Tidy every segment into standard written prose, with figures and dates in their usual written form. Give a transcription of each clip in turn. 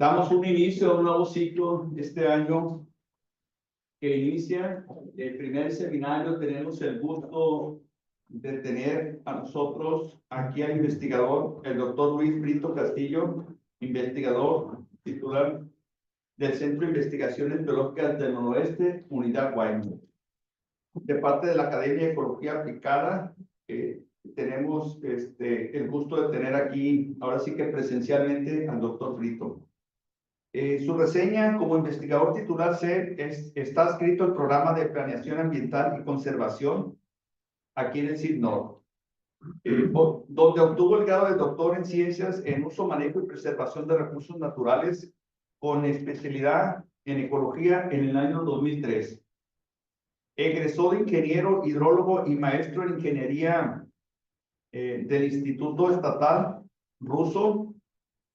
Damos un inicio a un nuevo ciclo este año que inicia el primer seminario. Tenemos el gusto de tener a nosotros aquí al investigador, el doctor Luis Brito Castillo, investigador titular del Centro de Investigaciones Biológicas del Noroeste, Unidad Guaymas. De parte de la Academia de Ecología Aplicada, tenemos el gusto de tener aquí, ahora sí que presencialmente, al doctor Brito. Su reseña como investigador titular está escrito el programa de planeación ambiental y conservación aquí en el CIDNOR, donde obtuvo el grado de doctor en ciencias en uso, manejo y preservación de recursos naturales con especialidad en ecología en el año 2003. Egresó de ingeniero hidrólogo y maestro en ingeniería del Instituto Estatal Ruso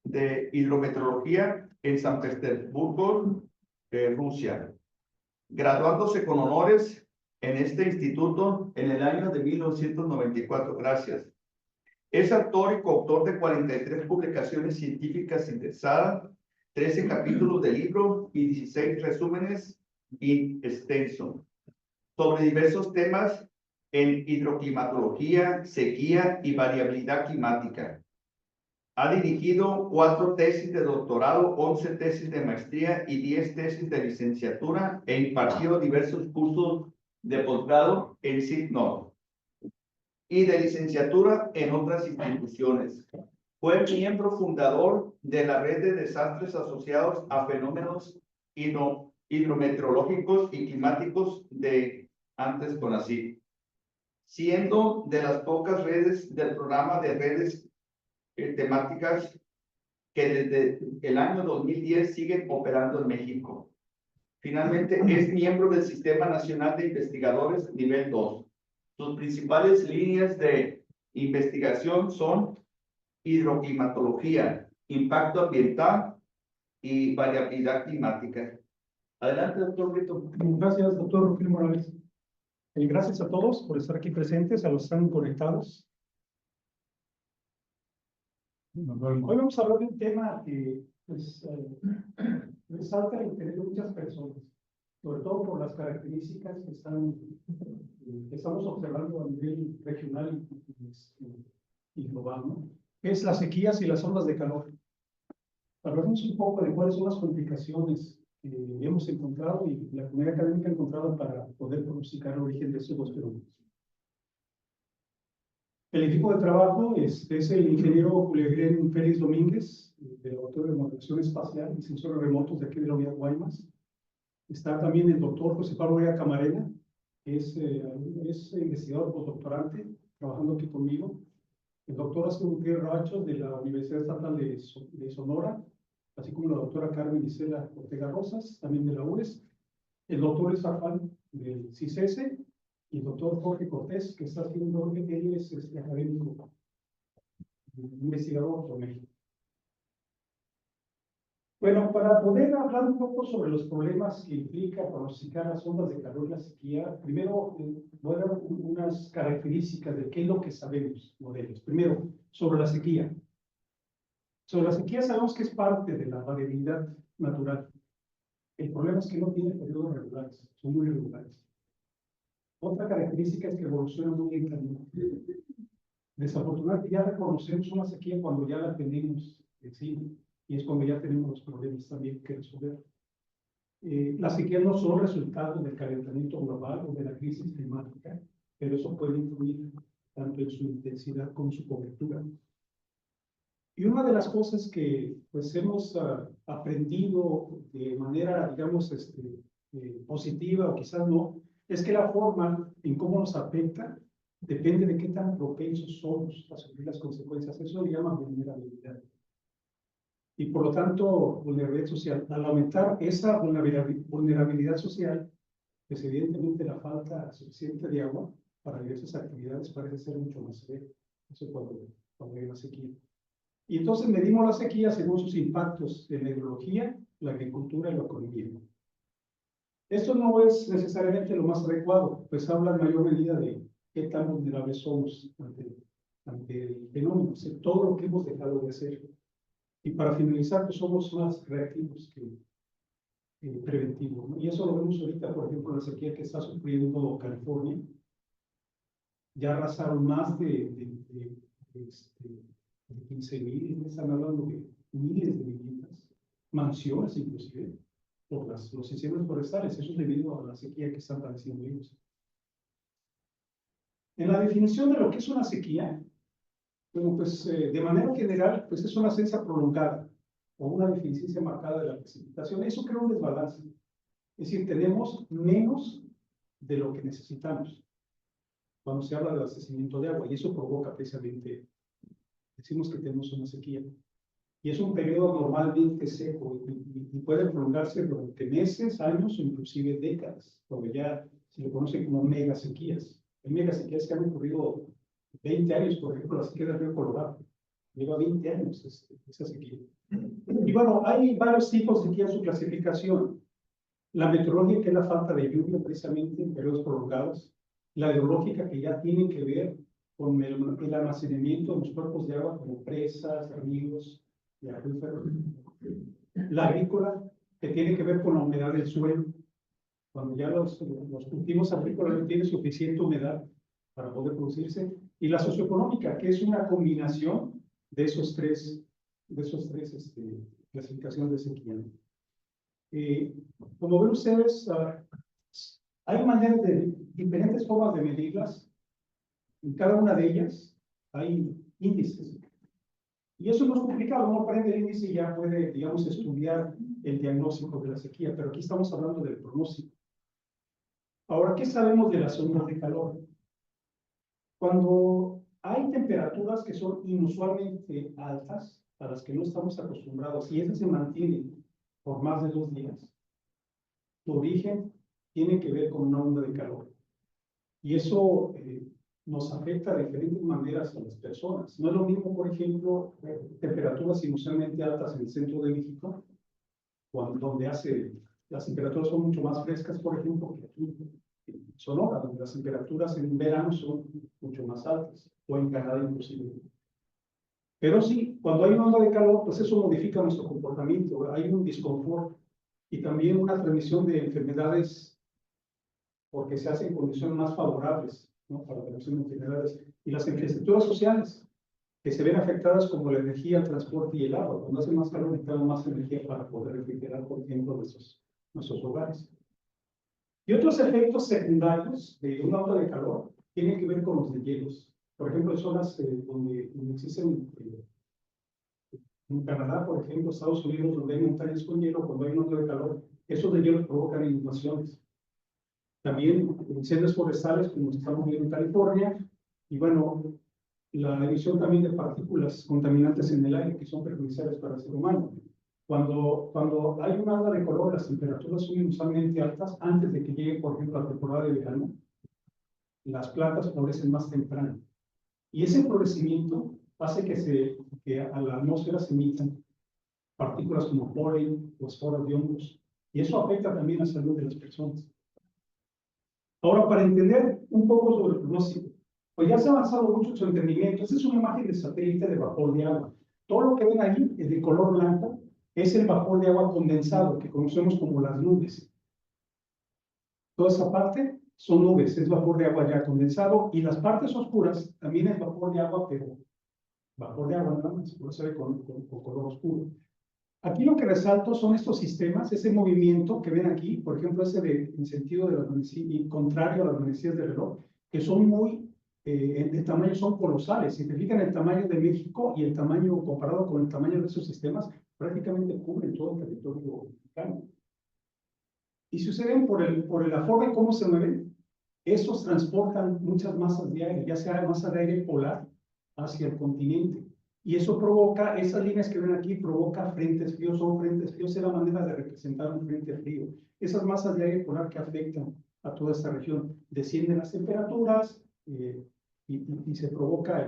de Hidrometeorología en San Petersburgo, Rusia, graduándose con honores en este instituto en el año de 1994. Gracias. Es autor y coautor de 43 publicaciones científicas indexadas, 13 capítulos de libro y 16 resúmenes in extenso sobre diversos temas en hidroclimatología, sequía y variabilidad climática. Ha dirigido 4 tesis de doctorado, 11 tesis de maestría y 10 tesis de licenciatura e impartió diversos cursos de posgrado en CIDNOR y de licenciatura en otras instituciones. Fue miembro fundador de la red de desastres asociados a fenómenos hidrometeorológicos y climáticos de antes CONACYT, siendo de las pocas redes del programa de redes temáticas que desde el año 2010 siguen operando en México. Finalmente, es miembro del Sistema Nacional de Investigadores Nivel 2. Sus principales líneas de investigación son hidroclimatología, impacto ambiental y variabilidad climática. Adelante, doctor Brito. Gracias, doctor Rufino Morales. Gracias a todos por estar aquí presentes, a los que están conectados. Hoy vamos a hablar de un tema que resalta el interés de muchas personas, sobre todo por las características que estamos observando a nivel regional y global, ¿no? Es las sequías y las olas de calor. Hablamos un poco de cuáles son las complicaciones que hemos encontrado y la comunidad académica ha encontrado para poder pronosticar el origen de estos dos fenómenos. El equipo de trabajo es el ingeniero Julián Félix Domínguez, del Laboratorio de Modelación Espacial y Sensores Remotos de aquí de la Unidad Guaymas. Está también el doctor José Pablo Vega Camarena, que es investigador postdoctorante, trabajando aquí conmigo. El doctor Astor Gutiérrez Ravachos, de la Universidad Estatal de Sonora, así como la doctora Carmen Isela Ortega Rosas, también de la UES. El doctor Luis Farfán, del CICESE, y el doctor Jorge Cortés, que está haciendo, él es académico, investigador por México. Bueno, para poder hablar un poco sobre los problemas que implica pronosticar las ondas de calor y la sequía, primero voy a dar unas características de qué es lo que sabemos, modelos. Primero, sobre la sequía. Sobre la sequía sabemos que es parte de la variabilidad natural. El problema es que no tiene periodos regulares, son muy irregulares. Otra característica es que evoluciona muy lentamente. Desafortunadamente ya reconocemos una sequía cuando ya la tenemos encima, y es cuando ya tenemos los problemas también que resolver. Las sequías no son resultado del calentamiento global o de la crisis climática, pero eso puede influir tanto en su intensidad como en su cobertura. Y una de las cosas que pues hemos aprendido de manera, digamos, positiva o quizás no, es que la forma en cómo nos afecta depende de qué tan propensos somos a sufrir las consecuencias. Eso se llama vulnerabilidad. Y por lo tanto, vulnerabilidad social. Al aumentar esa vulnerabilidad social, pues evidentemente la falta suficiente de agua para diversas actividades parece ser mucho más severa. Eso cuando hay una sequía. Y entonces medimos la sequía según sus impactos en la hidrología, la agricultura y la economía. Esto no es necesariamente lo más adecuado, pues habla en mayor medida de qué tan vulnerables somos ante el fenómeno, o sea, todo lo que hemos dejado de hacer. Y para finalizar, pues somos más reactivos que preventivos, ¿no? Y eso lo vemos ahorita, por ejemplo, la sequía que está sufriendo California. Ya arrasaron más de 15,000, están hablando de miles de viviendas, mansiones inclusive, por los incendios forestales. Eso es debido a la sequía que están padeciendo ellos. En la definición de lo que es una sequía, bueno, pues de manera general, pues es una ausencia prolongada o una deficiencia marcada de la precipitación. Eso crea un desbalance. Es decir, tenemos menos de lo que necesitamos cuando se habla del abastecimiento de agua, y eso provoca precisamente, decimos que tenemos una sequía. Y es un periodo normalmente seco y puede prolongarse durante meses, años o inclusive décadas, porque ya se le conoce como mega sequías. Hay mega sequías que han ocurrido 20 años, por ejemplo, la sequía del río Colorado. Lleva 20 años esa sequía. Y bueno, hay varios tipos de sequía en su clasificación. La meteorológica, que es la falta de lluvia precisamente en periodos prolongados. La hidrológica, que ya tiene que ver con el almacenamiento de los cuerpos de agua como presas, ríos y acuíferos. La agrícola, que tiene que ver con la humedad del suelo. Cuando ya los cultivos agrícolas no tienen suficiente humedad para poder producirse. Y la socioeconómica, que es una combinación de esos tres clasificaciones de sequía. Como ven ustedes, hay maneras diferentes formas de medirlas. En cada una de ellas hay índices. Y eso no es complicado, uno prende el índice y ya puede, digamos, estudiar el diagnóstico de la sequía, pero aquí estamos hablando del pronóstico. Ahora, ¿qué sabemos de las ondas de calor? Cuando hay temperaturas que son inusualmente altas, a las que no estamos acostumbrados, y esas se mantienen por más de 2 días, su origen tiene que ver con una onda de calor. Y eso nos afecta de diferentes maneras a las personas. No es lo mismo, por ejemplo, temperaturas inusualmente altas en el centro de México, donde las temperaturas son mucho más frescas, por ejemplo, que aquí en Sonora, donde las temperaturas en verano son mucho más altas, o en Canadá inclusive. Pero sí, cuando hay una onda de calor, pues eso modifica nuestro comportamiento, hay un disconfort y también una transmisión de enfermedades porque se hacen condiciones más favorables, ¿no?, para la transmisión de enfermedades. Y las infraestructuras sociales, que se ven afectadas como la energía, el transporte y el agua. Cuando hace más calor, necesitamos más energía para poder refrigerar, por ejemplo, nuestros hogares. Y otros efectos secundarios de una onda de calor tienen que ver con los deshielos. Por ejemplo, en zonas donde existen, en Canadá, por ejemplo, Estados Unidos, donde hay montañas con hielo, cuando hay una onda de calor, esos deshielos provocan inundaciones. También incendios forestales, como estamos viendo en California, y bueno, la emisión también de partículas contaminantes en el aire que son perjudiciales para el ser humano. Cuando hay una onda de calor, las temperaturas son inusualmente altas antes de que llegue, por ejemplo, la temporada de verano. Las plantas florecen más temprano. Y ese florecimiento hace que a la atmósfera se emitan partículas como polen, esporas de hongos, y eso afecta también la salud de las personas. Ahora, para entender un poco sobre el pronóstico, pues ya se ha avanzado mucho su entendimiento. Esta es una imagen de satélite de vapor de agua. Todo lo que ven ahí, de color blanco, es el vapor de agua condensado, que conocemos como las nubes. Toda esa parte son nubes, es vapor de agua ya condensado, y las partes oscuras también es vapor de agua, pero vapor de agua nada más, por eso se ve con color oscuro. Aquí lo que resalto son estos sistemas, ese movimiento que ven aquí, por ejemplo, ese en sentido de las manecillas, contrario a las manecillas del reloj, que son de tamaño son colosales. Si te fijan el tamaño de México y el tamaño comparado con el tamaño de esos sistemas, prácticamente cubren todo el territorio mexicano. Y suceden por la forma en cómo se mueven, esos transportan muchas masas de aire, ya sea masa de aire polar hacia el continente. Y eso provoca, esas líneas que ven aquí, provoca frentes fríos. Son frentes fríos, es la manera de representar un frente frío. Esas masas de aire polar que afectan a toda esta región. Descienden las temperaturas y se provoca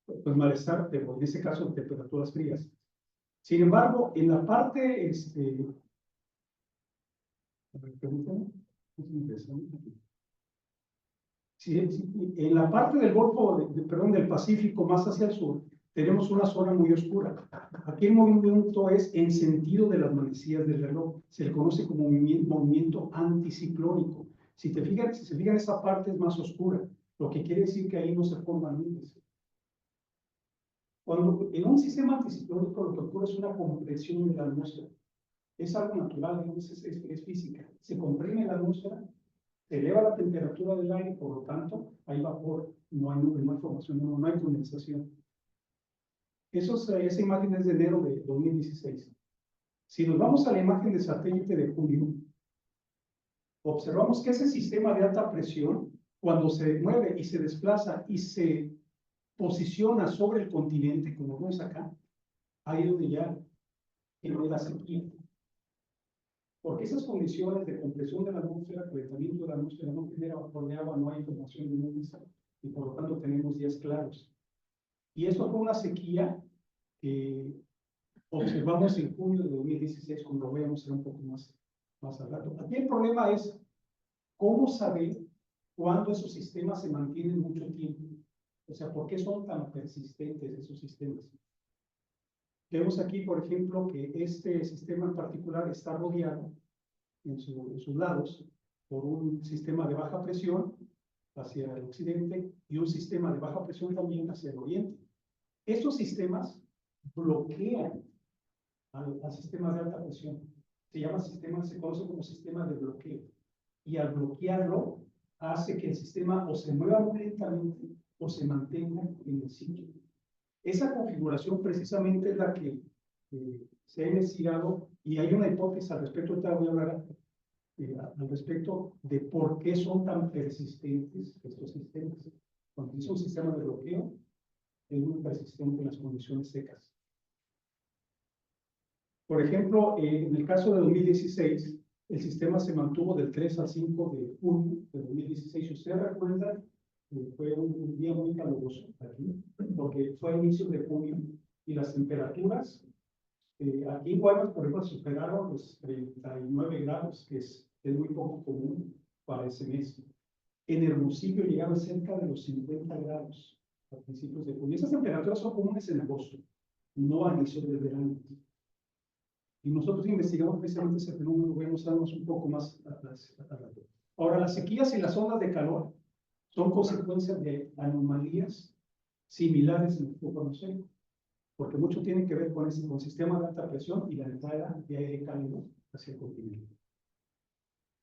pues, malestar, pero en este caso temperaturas frías. Sin embargo, en la parte, en la parte del Golfo, del Pacífico, más hacia el sur, tenemos una zona muy oscura. Aquí el movimiento es en sentido de las manecillas del reloj. Se le conoce como movimiento anticiclónico. Si se fijan, esa parte es más oscura, lo que quiere decir que ahí no se forman nubes. Cuando en un sistema anticiclónico lo que ocurre es una compresión de la atmósfera. Es algo natural, es física. Se comprime la atmósfera, se eleva la temperatura del aire, por lo tanto, hay vapor, no hay nube, no hay formación, no hay condensación. Esa imagen es de enero de 2016. Si nos vamos a la imagen de satélite de julio, observamos que ese sistema de alta presión, cuando se mueve y se desplaza y se posiciona sobre el continente, como vemos acá, ahí es donde ya tiene la sequía. Porque esas condiciones de compresión de la atmósfera, calentamiento de la atmósfera, no genera vapor de agua, no hay formación de nubes, y por lo tanto tenemos días claros. Y esto fue una sequía que observamos en junio de 2016, como lo veamos un poco más al rato. Aquí el problema es cómo saber cuándo esos sistemas se mantienen mucho tiempo. O sea, ¿por qué son tan persistentes esos sistemas? Vemos aquí, por ejemplo, que este sistema en particular está rodeado en sus lados por un sistema de baja presión hacia el occidente y un sistema de baja presión también hacia el oriente. Estos sistemas bloquean al sistema de alta presión. Se conoce como sistema de bloqueo. Y al bloquearlo, hace que el sistema o se mueva muy lentamente o se mantenga en el sitio. Esa configuración precisamente es la que se ha investigado y hay una hipótesis al respecto. Ahorita voy a hablar al respecto de por qué son tan persistentes estos sistemas. Cuando es un sistema de bloqueo, es muy persistente en las condiciones secas. Por ejemplo, en el caso de 2016, el sistema se mantuvo del 3 al 5 de junio de 2016. Si ustedes recuerdan, fue un día muy caluroso aquí, porque fue a inicios de junio y las temperaturas aquí en Guaymas, por ejemplo, superaron los 39 grados, que es muy poco común para ese mes. En Hermosillo llegaron cerca de los 50 grados a principios de junio. Esas temperaturas son comunes en agosto, no a inicios del verano. Y nosotros investigamos precisamente ese fenómeno, vamos a darnos un poco más a rato. Ahora, las sequías y las ondas de calor son consecuencias de anomalías similares en el flujo atmosférico, porque mucho tiene que ver con el sistema de alta presión y la entrada de aire cálido hacia el continente.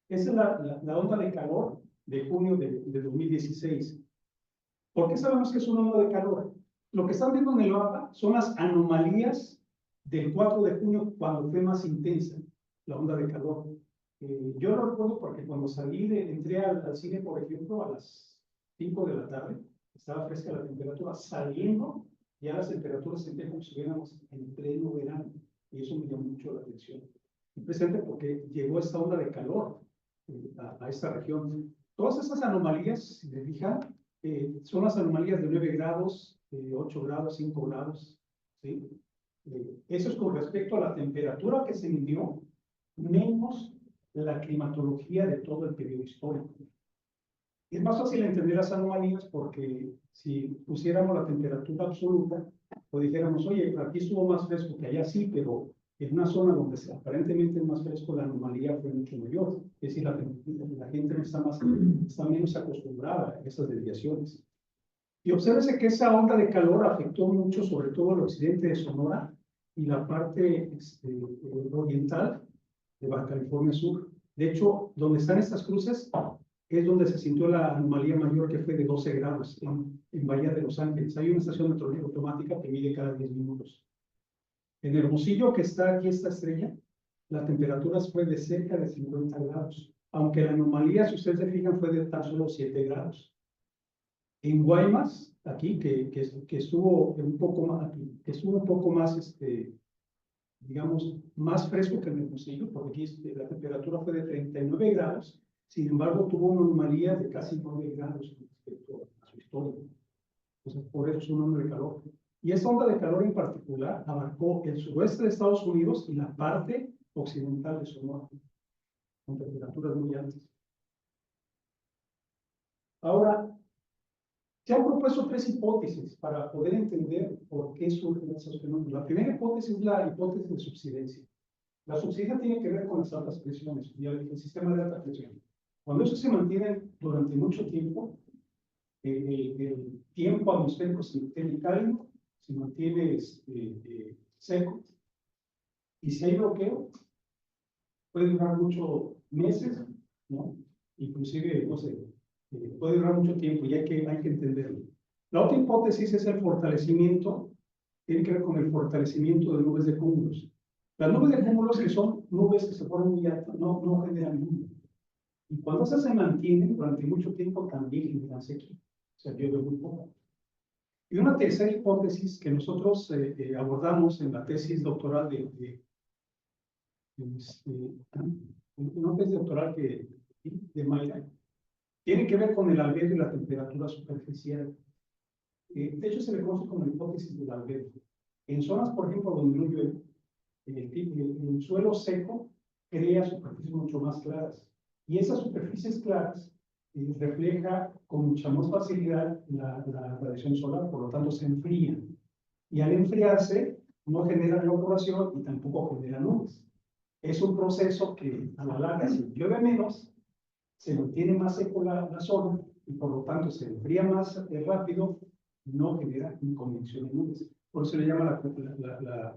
Esa es la onda de calor de junio de 2016. ¿Por qué sabemos que es una onda de calor? Lo que están viendo en el mapa son las anomalías del 4 de junio, cuando fue más intensa la onda de calor. Yo lo recuerdo porque cuando entré al cine, por ejemplo, a las 5 de la tarde, estaba fresca la temperatura, saliendo, ya las temperaturas se sentían como si estuviéramos en pleno verano, y eso me llamó mucho la atención. Y presente porque llegó esta onda de calor a esta región. Todas esas anomalías, si se fijan, son las anomalías de 9 grados, 8 grados, 5 grados, ¿sí? Eso es con respecto a la temperatura que se midió, menos la climatología de todo el periodo histórico. Es más fácil entender las anomalías porque si pusiéramos la temperatura absoluta, pues dijéramos, oye, aquí estuvo más fresco que allá, sí, pero en una zona donde aparentemente es más fresco, la anomalía fue mucho mayor. Es decir, la gente no está menos acostumbrada a esas desviaciones. Y obsérvese que esa onda de calor afectó mucho, sobre todo el occidente de Sonora y la parte oriental de Baja California Sur. De hecho, donde están estas cruces es donde se sintió la anomalía mayor, que fue de 12 grados en Bahía de Los Ángeles. Hay una estación meteorológica automática que mide cada 10 minutos. En Hermosillo, que está aquí esta estrella, la temperatura fue de cerca de 50 grados, aunque la anomalía, si ustedes se fijan, fue de tan solo 7 grados. En Guaymas, aquí, que estuvo un poco más, digamos, más fresco que en Hermosillo, porque aquí la temperatura fue de 39 grados, sin embargo, tuvo una anomalía de casi 9 grados con respecto a su historia. Entonces, por eso es una onda de calor. Y esta onda de calor en particular abarcó el suroeste de Estados Unidos y la parte occidental de Sonora, con temperaturas muy altas. Ahora, Se han propuesto tres hipótesis para poder entender por qué surgen esos fenómenos. La primera hipótesis es la hipótesis de subsidencia. La subsidencia tiene que ver con las altas presiones y el sistema de alta presión. Cuando eso se mantiene durante mucho tiempo, el tiempo atmosférico se mantiene cálido, se mantiene seco, y si hay bloqueo, puede durar muchos meses, ¿no? Inclusive, no sé, puede durar mucho tiempo y hay que entenderlo. La otra hipótesis es el fortalecimiento, tiene que ver con el fortalecimiento de nubes de cúmulos. Las nubes de cúmulos, que son nubes que se forman muy altas, no generan nubes. Y cuando esas se mantienen durante mucho tiempo, también generan sequía. Se llueve muy poco. Y una tercera hipótesis que nosotros abordamos en la tesis doctoral una tesis doctoral de Mayra, tiene que ver con el albedo y la temperatura superficial. De hecho, se le conoce como la hipótesis del albedo. En zonas, por ejemplo, donde no llueve, el suelo seco crea superficies mucho más claras. Y esas superficies claras refleja con mucha más facilidad la radiación solar, por lo tanto se enfrían. Y al enfriarse, no generan evaporación y tampoco generan nubes. Es un proceso que a la larga, si llueve menos, se mantiene más seco la zona y por lo tanto se enfría más rápido, no genera inconvección en nubes. Por eso le llama la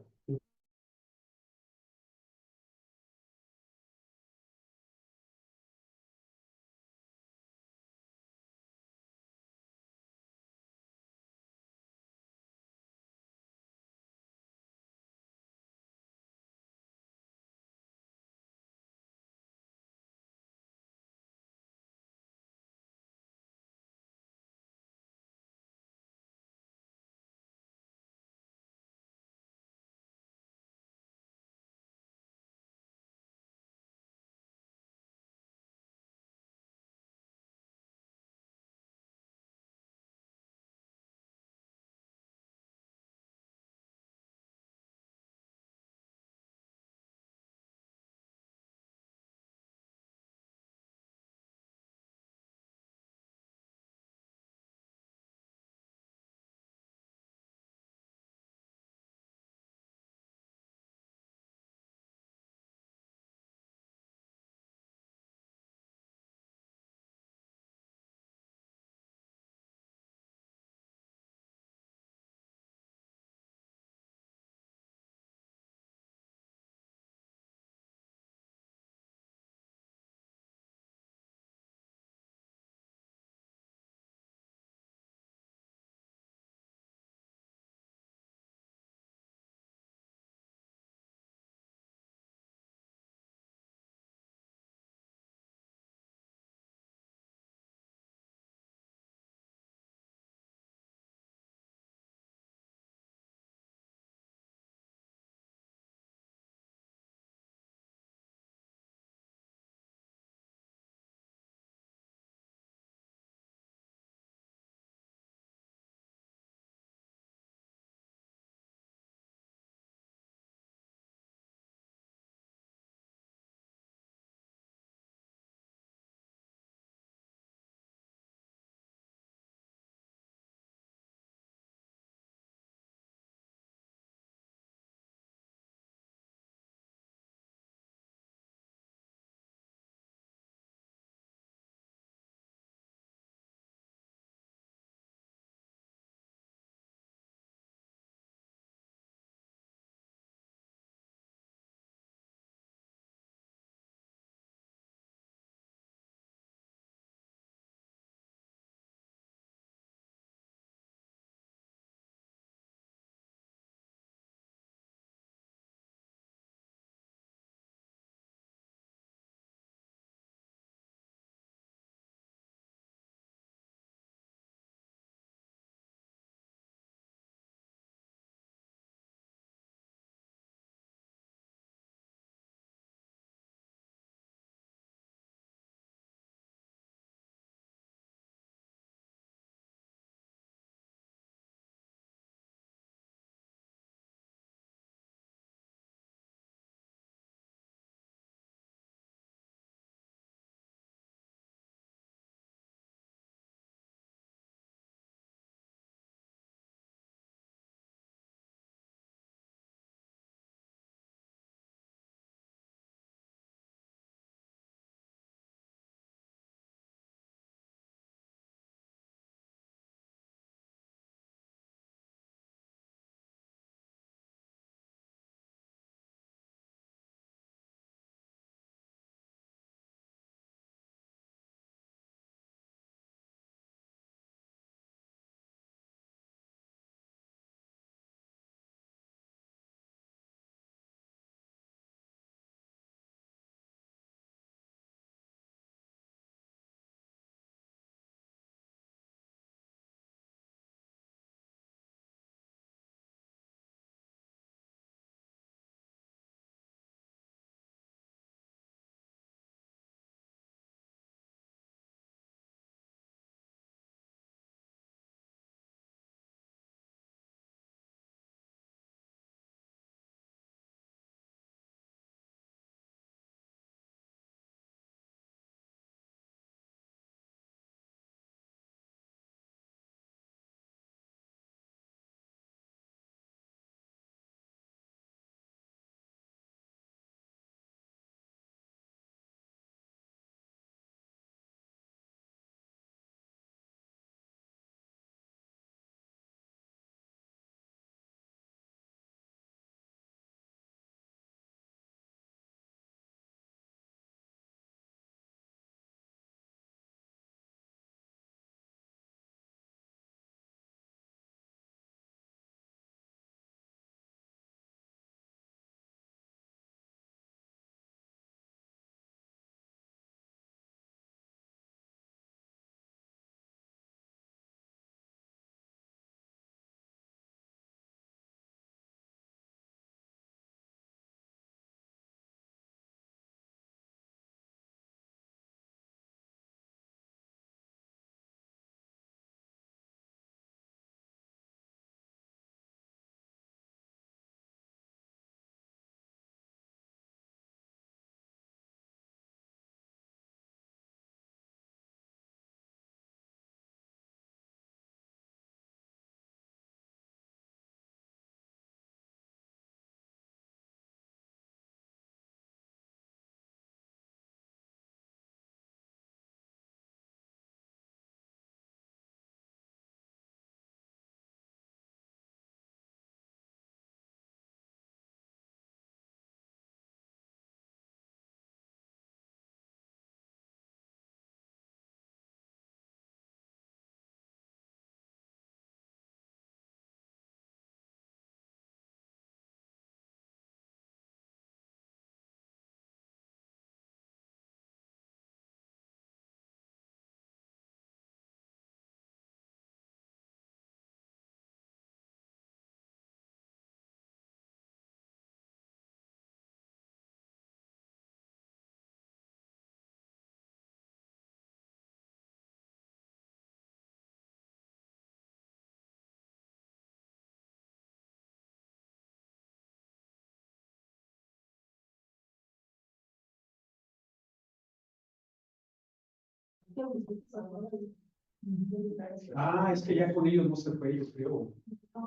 Ah, es que ya con ellos no se fue, yo creo.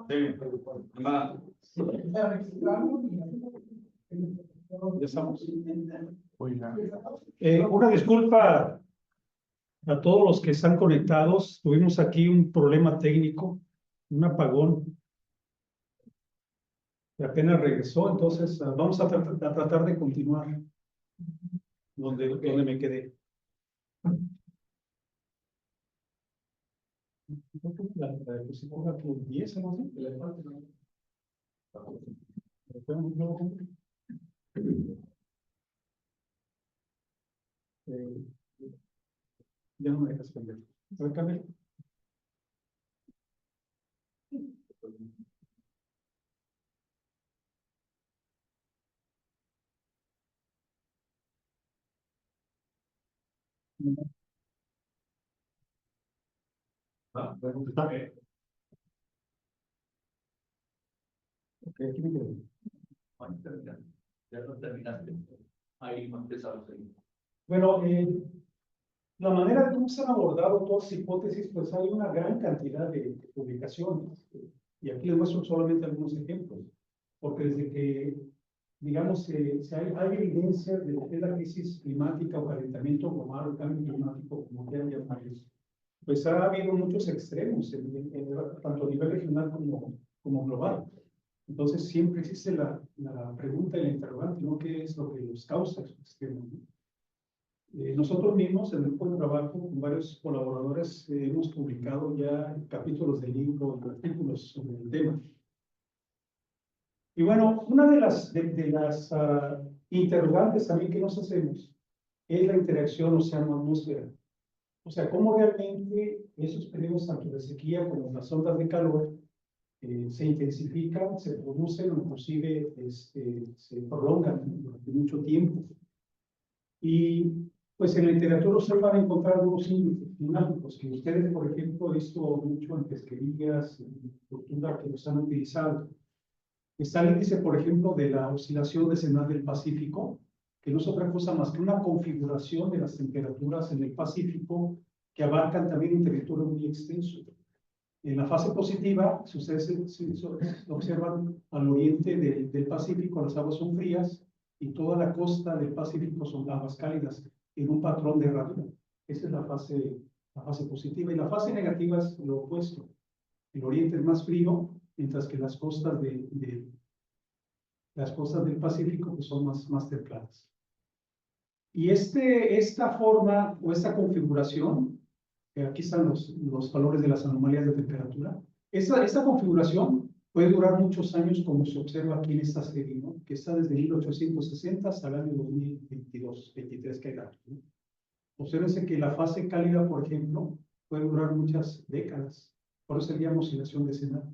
Sí. Va. Ya estamos. Una disculpa a todos los que están conectados. Tuvimos aquí un problema técnico, un apagón. Que apenas regresó, entonces vamos a tratar de continuar donde me quedé. La posición aquí 10, ¿no? Ya no me dejas cambiar. A ver, cambia. Ok, aquí me quedé. Ya lo terminaste. Ahí empezamos ahí. Bueno, la manera de cómo se han abordado todas las hipótesis, pues hay una gran cantidad de publicaciones. Y aquí les muestro solamente algunos ejemplos. Porque desde que, digamos, hay evidencia de lo que es la crisis climática o calentamiento global o cambio climático, como quieran llamarlos, pues ha habido muchos extremos, tanto a nivel regional como global. Entonces siempre existe la pregunta y la interrogante, ¿no? ¿Qué es lo que los causa esos extremos, ¿no? Nosotros mismos, en el grupo de trabajo, con varios colaboradores, hemos publicado ya capítulos de libro y artículos sobre el tema. Y bueno, una de las interrogantes también que nos hacemos es la interacción océano-atmósfera. O sea, cómo realmente esos periodos, tanto de sequía como las ondas de calor, se intensifican, se producen o inclusive se prolongan durante mucho tiempo. Y pues en la literatura se van a encontrar algunos índices climáticos que ustedes, por ejemplo, han visto mucho en pesquerías, en cultura que los han utilizado. Está el índice, por ejemplo, de la oscilación decenal del Pacífico, que no es otra cosa más que una configuración de las temperaturas en el Pacífico que abarcan también un territorio muy extenso. En la fase positiva, si ustedes observan al oriente del Pacífico, las aguas son frías y toda la costa del Pacífico son aguas cálidas en un patrón de ranura. Esa es la fase positiva. Y la fase negativa es lo opuesto. El oriente es más frío, mientras que las costas del Pacífico pues, son más templadas. Y esta forma o esta configuración, aquí están los valores de las anomalías de temperatura, esta configuración puede durar muchos años, como se observa aquí en esta serie, ¿no? Que está desde 1860 hasta el año 2022-23 que hay datos, ¿no? Obsérvense que la fase cálida, por ejemplo, puede durar muchas décadas. Por eso se llama oscilación decenal.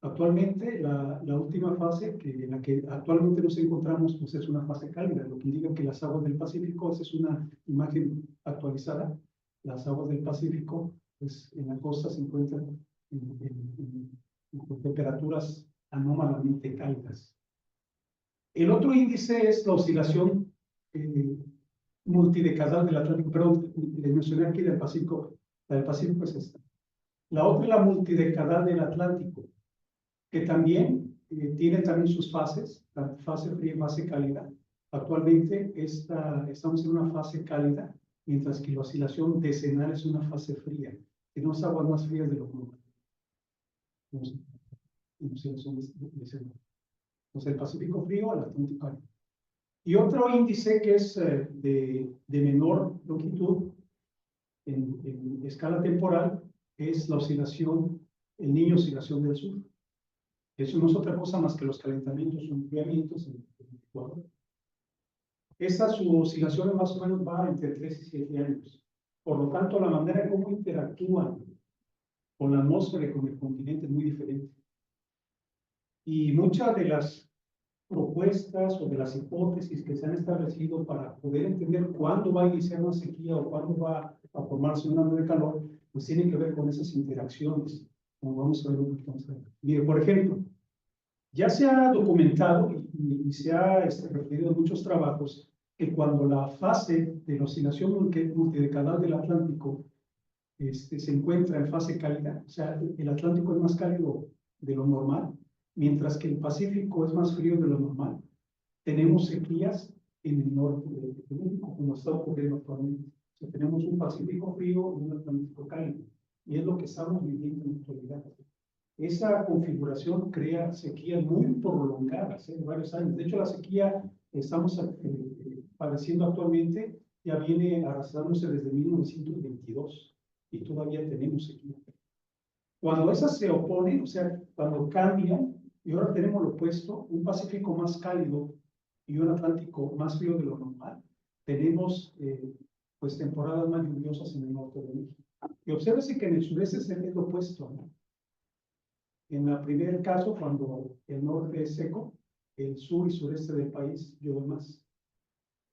Actualmente, la última fase en la que actualmente nos encontramos pues es una fase cálida, lo que indica que las aguas del Pacífico, esa es una imagen actualizada, las aguas del Pacífico pues, en la costa se encuentran con temperaturas anómalamente cálidas. El otro índice es la oscilación multidecadal del Atlántico, perdón, les mencioné aquí del Pacífico, la del Pacífico es esta. La otra es la multidecadal del Atlántico, que también tiene también sus fases, la fase fría y fase cálida. Actualmente estamos en una fase cálida, mientras que la oscilación decenal es una fase fría. Tenemos aguas más frías de lo común. Oscilación decenal. Entonces el Pacífico frío, el Atlántico cálido. Y otro índice que es de menor longitud en escala temporal es la oscilación, el Niño oscilación del sur. Eso no es otra cosa más que los calentamientos o enfriamientos en el Ecuador. Su oscilación más o menos va entre 3 y 7 años. Por lo tanto, la manera en cómo interactúan con la atmósfera y con el continente es muy diferente. Y muchas de las propuestas o de las hipótesis que se han establecido para poder entender cuándo va a iniciar una sequía o cuándo va a formarse una onda de calor, pues tienen que ver con esas interacciones, como vamos a ver un poquito más adelante. Mire, por ejemplo, ya se ha documentado y se ha referido en muchos trabajos que cuando la fase de la oscilación multidecadal del Atlántico se encuentra en fase cálida, o sea, el Atlántico es más cálido de lo normal, mientras que el Pacífico es más frío de lo normal. Tenemos sequías en el norte de México, como está ocurriendo actualmente. O sea, tenemos un Pacífico frío y un Atlántico cálido, y es lo que estamos viviendo en la actualidad. Esa configuración crea sequías muy prolongadas, de varios años. De hecho, la sequía que estamos padeciendo actualmente ya viene arrastrándose desde 1922 y todavía tenemos sequía. Cuando esas se oponen, o sea, cuando cambian, y ahora tenemos lo opuesto, un Pacífico más cálido y un Atlántico más frío de lo normal, tenemos pues temporadas más lluviosas en el norte de México. Y obsérvese que en el sureste es lo opuesto, ¿no? En el primer caso, cuando el norte es seco, el sur y sureste del país llueve más.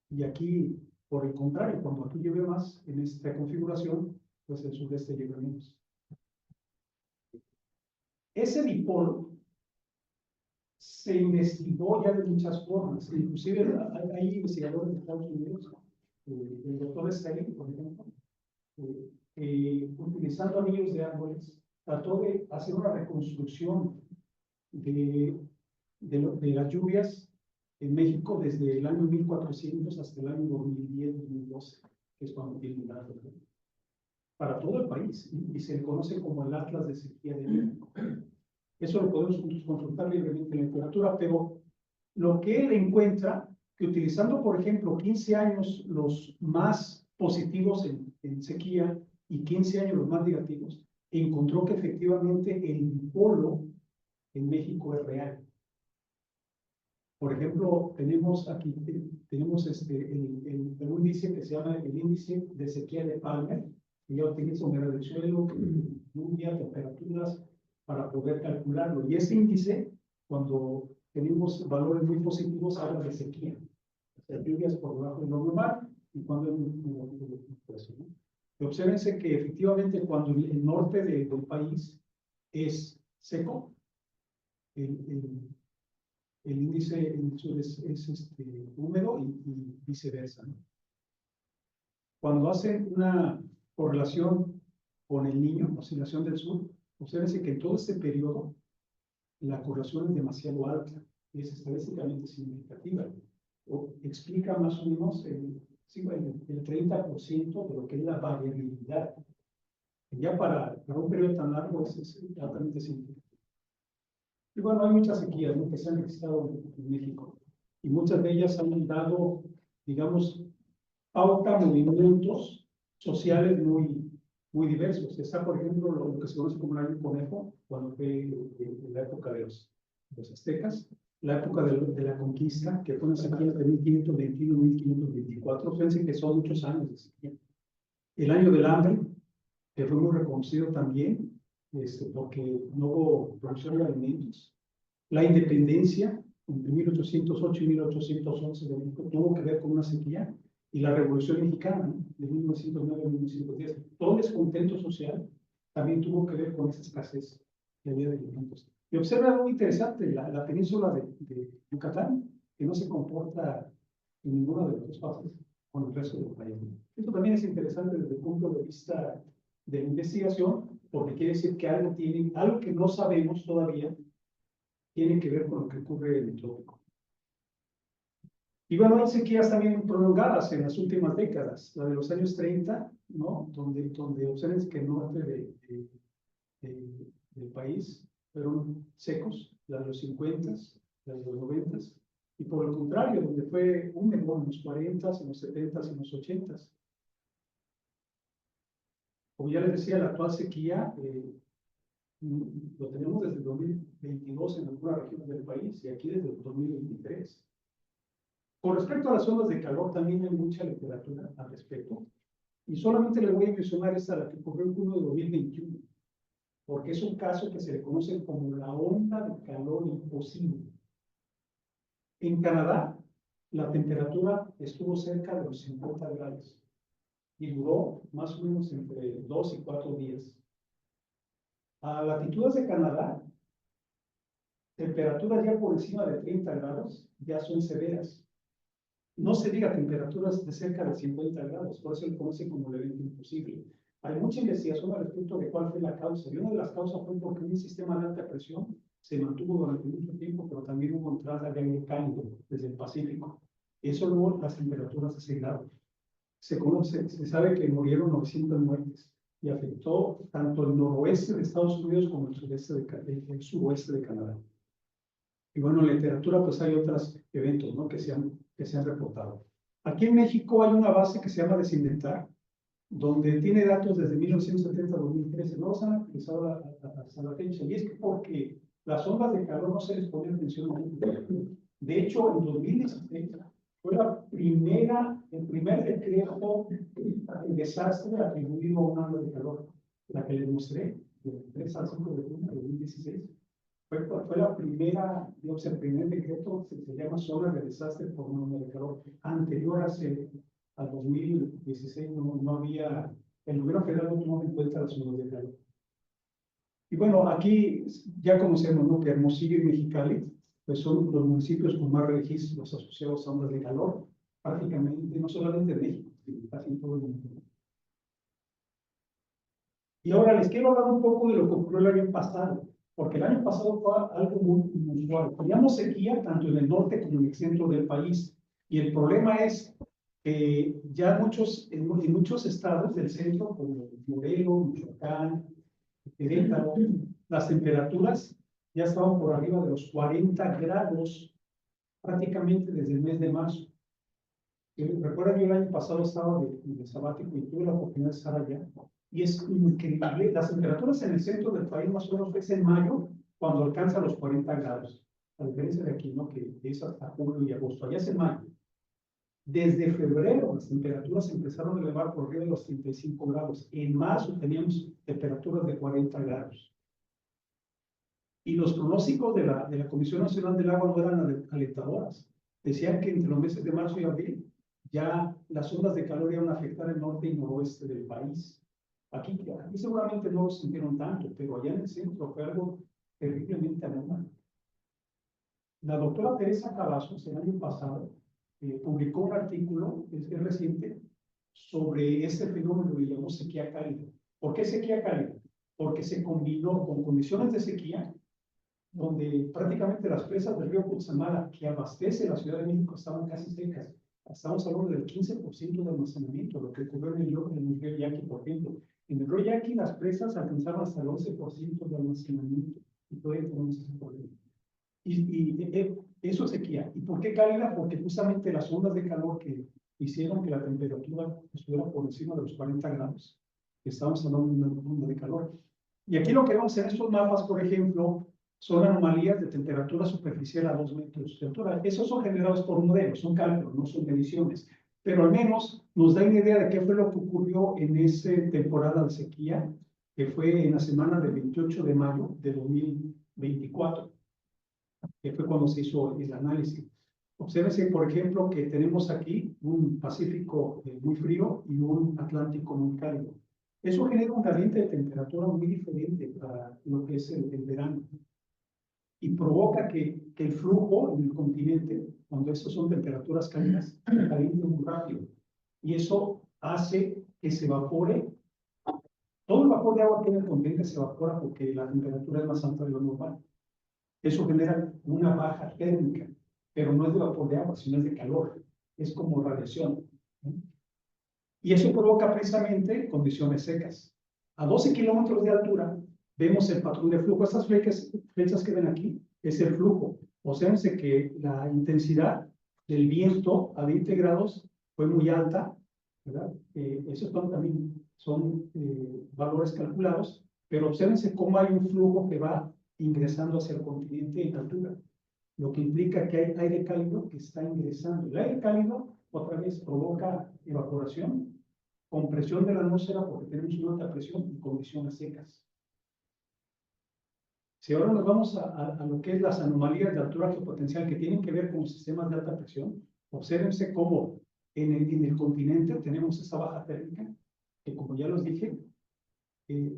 Y aquí, por el contrario, cuando aquí llueve más, en esta configuración, pues el sureste llueve menos. Ese dipolo se investigó ya de muchas formas. Inclusive hay investigadores de Estados Unidos, el doctor Stein, por ejemplo, utilizando anillos de árboles, trató de hacer una reconstrucción de las lluvias en México desde el año 1400 hasta el año 2010-2012, que es cuando tiene el dato, ¿no? Para todo el país, y se le conoce como el Atlas de Sequía de México. Eso lo podemos consultar libremente en la literatura, pero lo que él encuentra, que utilizando, por ejemplo, 15 años los más positivos en sequía y 15 años los más negativos, encontró que efectivamente el dipolo en México es real. Por ejemplo, tenemos aquí el índice que se llama el índice de sequía de Palmer, que ya utiliza humedad del suelo, lluvia, temperaturas, para poder calcularlo. Y ese índice, cuando tenemos valores muy positivos, habla de sequía. O sea, lluvias por debajo de lo normal y cuando es muy negativo eso, ¿no? Y obsérvense que efectivamente cuando el norte del país es seco, el índice en el sur es húmedo y viceversa, ¿no? Cuando hacen una correlación con el Niño, oscilación del sur, obsérvense que en todo este periodo la correlación es demasiado alta, es estadísticamente significativa. O explica más o menos el 30% de lo que es la variabilidad. Ya para un periodo tan largo es altamente significativo. Y bueno, hay muchas sequías, ¿no?, que se han registrado en México, y muchas de ellas han dado, digamos, pauta a movimientos sociales muy diversos. Está, por ejemplo, lo que se conoce como el año conejo, cuando fue la época de los aztecas, la época de la conquista, que fue una sequía de 1521 1524, fíjense que son muchos años de sequía. El año del hambre, que fue muy reconocido también, porque no hubo producción de alimentos. La independencia, entre 1808 y 1811 de México, tuvo que ver con una sequía, y la Revolución Mexicana, ¿no?, de 1909 a 1910. Todo el descontento social también tuvo que ver con esa escasez que había de alimentos. Y observa algo interesante, la península de Yucatán, que no se comporta en ninguna de las dos fases con el resto del país. Esto también es interesante desde el punto de vista de la investigación, porque quiere decir que algo que no sabemos todavía, tiene que ver con lo que ocurre en el trópico. Y bueno, hay sequías también prolongadas en las últimas décadas, la de los años 30, ¿no?, donde observen que el norte del país fueron secos, la de los 50, la de los 90, y por el contrario, donde fue húmedo en los 40, en los 70 y en los 80. Como ya les decía, la actual sequía lo tenemos desde el 2022 en algunas regiones del país, y aquí desde el 2023. Con respecto a las ondas de calor, también hay mucha literatura al respecto, y solamente les voy a mencionar esta, la que ocurrió en junio de 2021, porque es un caso que se le conoce como la onda de calor imposible. En Canadá, la temperatura estuvo cerca de los 50 grados y duró más o menos entre 2 y 4 días. A latitudes de Canadá, temperaturas ya por encima de 30 grados ya son severas. no se diga temperaturas de cerca de 50 grados, por eso lo conocen como el evento imposible. Hay mucha investigación al respecto de cuál fue la causa, y una de las causas fue porque un sistema de alta presión se mantuvo durante mucho tiempo, pero también hubo entrada de aire cálido desde el Pacífico. Eso luego las temperaturas aceleraron. Se sabe que murieron 900 muertes y afectó tanto el noroeste de Estados Unidos como el suroeste de Canadá. Y bueno, en la literatura pues hay otros eventos, ¿no? que se han reportado. Aquí en México hay una base que se llama Desinventar, donde tiene datos desde 1970 a 2013. No los han actualizado hasta la fecha. Y es que porque las ondas de calor no se les pone atención. De hecho, en 2016 fue el primer decreto de desastre atribuido a una onda de calor, la que les mostré, del 3 al 5 de junio de 2016. Fue la primera, digamos, el primer decreto que se llama zona de desastre por una onda de calor. Anterior al 2016 no había, el gobierno federal no tomó en cuenta las zonas de calor. Y bueno, aquí ya conocemos, ¿no?, que Hermosillo y Mexicali pues son los municipios con más registros asociados a ondas de calor, prácticamente, no solamente en México, sino casi en todo el mundo. Y ahora les quiero hablar un poco de lo que ocurrió el año pasado, porque el año pasado fue algo muy inusual. Teníamos sequía tanto en el norte como en el centro del país, y el problema es que ya en muchos estados del centro, como Morelos, Michoacán, Querétaro, las temperaturas ya estaban por arriba de los 40 grados prácticamente desde el mes de marzo. Recuerda que el año pasado estaba de sabático y tuve la oportunidad de estar allá. Y es increíble, las temperaturas en el centro del país más o menos es en mayo, cuando alcanza los 40 grados. A diferencia de aquí, ¿no?, que es hasta julio y agosto. Allá es en mayo. Desde febrero las temperaturas empezaron a elevar por arriba de los 35 grados. En marzo teníamos temperaturas de 40 grados. Y los pronósticos de la Comisión Nacional del Agua no eran alentadoras. Decían que entre los meses de marzo y abril ya las ondas de calor iban a afectar el norte y noroeste del país. Aquí seguramente no lo sintieron tanto, pero allá en el centro fue algo terriblemente anormal. La doctora Teresa Cavazos el año pasado publicó un artículo, es reciente, sobre este fenómeno que llamó sequía cálida. ¿Por qué sequía cálida? Porque se combinó con condiciones de sequía donde prácticamente las presas del río Cutzamala, que abastece la Ciudad de México, estaban casi secas. Estamos hablando del 15% de almacenamiento, lo que ocurrió en el río Yaqui, por ejemplo. En el río Yaqui las presas alcanzaban hasta el 11% de almacenamiento, y todavía tenemos ese problema. Eso es sequía. ¿Y por qué cálida? Porque justamente las ondas de calor que hicieron que la temperatura estuviera por encima de los 40 grados. Estamos hablando de una onda de calor. Y aquí lo que vemos en estos mapas, por ejemplo, son anomalías de temperatura superficial a 2 metros de altura. Esos son generados por modelos, son cálculos, no son mediciones. Pero al menos nos da una idea de qué fue lo que ocurrió en esa temporada de sequía, que fue en la semana del 28 de mayo de 2024, que fue cuando se hizo el análisis. Obsérvense, por ejemplo, que tenemos aquí un Pacífico muy frío y un Atlántico muy cálido. Eso genera un gradiente de temperatura muy diferente para lo que es el verano. Y provoca que el flujo en el continente, cuando estas son temperaturas cálidas, se caliente muy rápido. Y eso hace que se evapore. Todo el vapor de agua que en el continente se evapora porque la temperatura es más alta de lo normal. Eso genera una baja térmica, pero no es de vapor de agua, sino es de calor. Es como radiación. Y eso provoca precisamente condiciones secas. A 12 kilómetros de altura vemos el patrón de flujo. Estas flechas que ven aquí es el flujo. Obsérvense que la intensidad del viento a 20 grados fue muy alta, ¿verdad? Esos también son valores calculados, pero obsérvense cómo hay un flujo que va ingresando hacia el continente en altura, lo que implica que hay aire cálido que está ingresando. El aire cálido, otra vez, provoca evaporación, compresión de la atmósfera porque tenemos una alta presión y condiciones secas. Si ahora nos vamos a lo que es las anomalías de altura geopotencial que tienen que ver con sistemas de alta presión, obsérvense cómo en el continente tenemos esa baja térmica, que como ya los dije,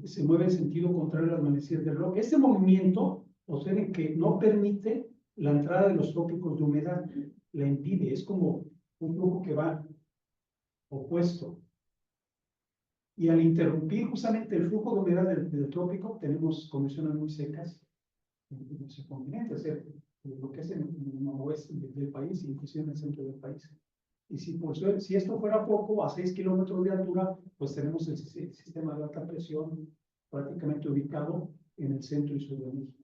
se mueve en sentido contrario a las manecillas del reloj. Este movimiento, observen que no permite la entrada de los trópicos de humedad, la impide. Es como un flujo que va opuesto. Y al interrumpir justamente el flujo de humedad del trópico, tenemos condiciones muy secas en nuestro continente, es decir, lo que es en el noroeste del país, inclusive en el centro del país. Y si esto fuera poco, a 6 kilómetros de altura, pues tenemos el sistema de alta presión prácticamente ubicado en el centro y sur de México.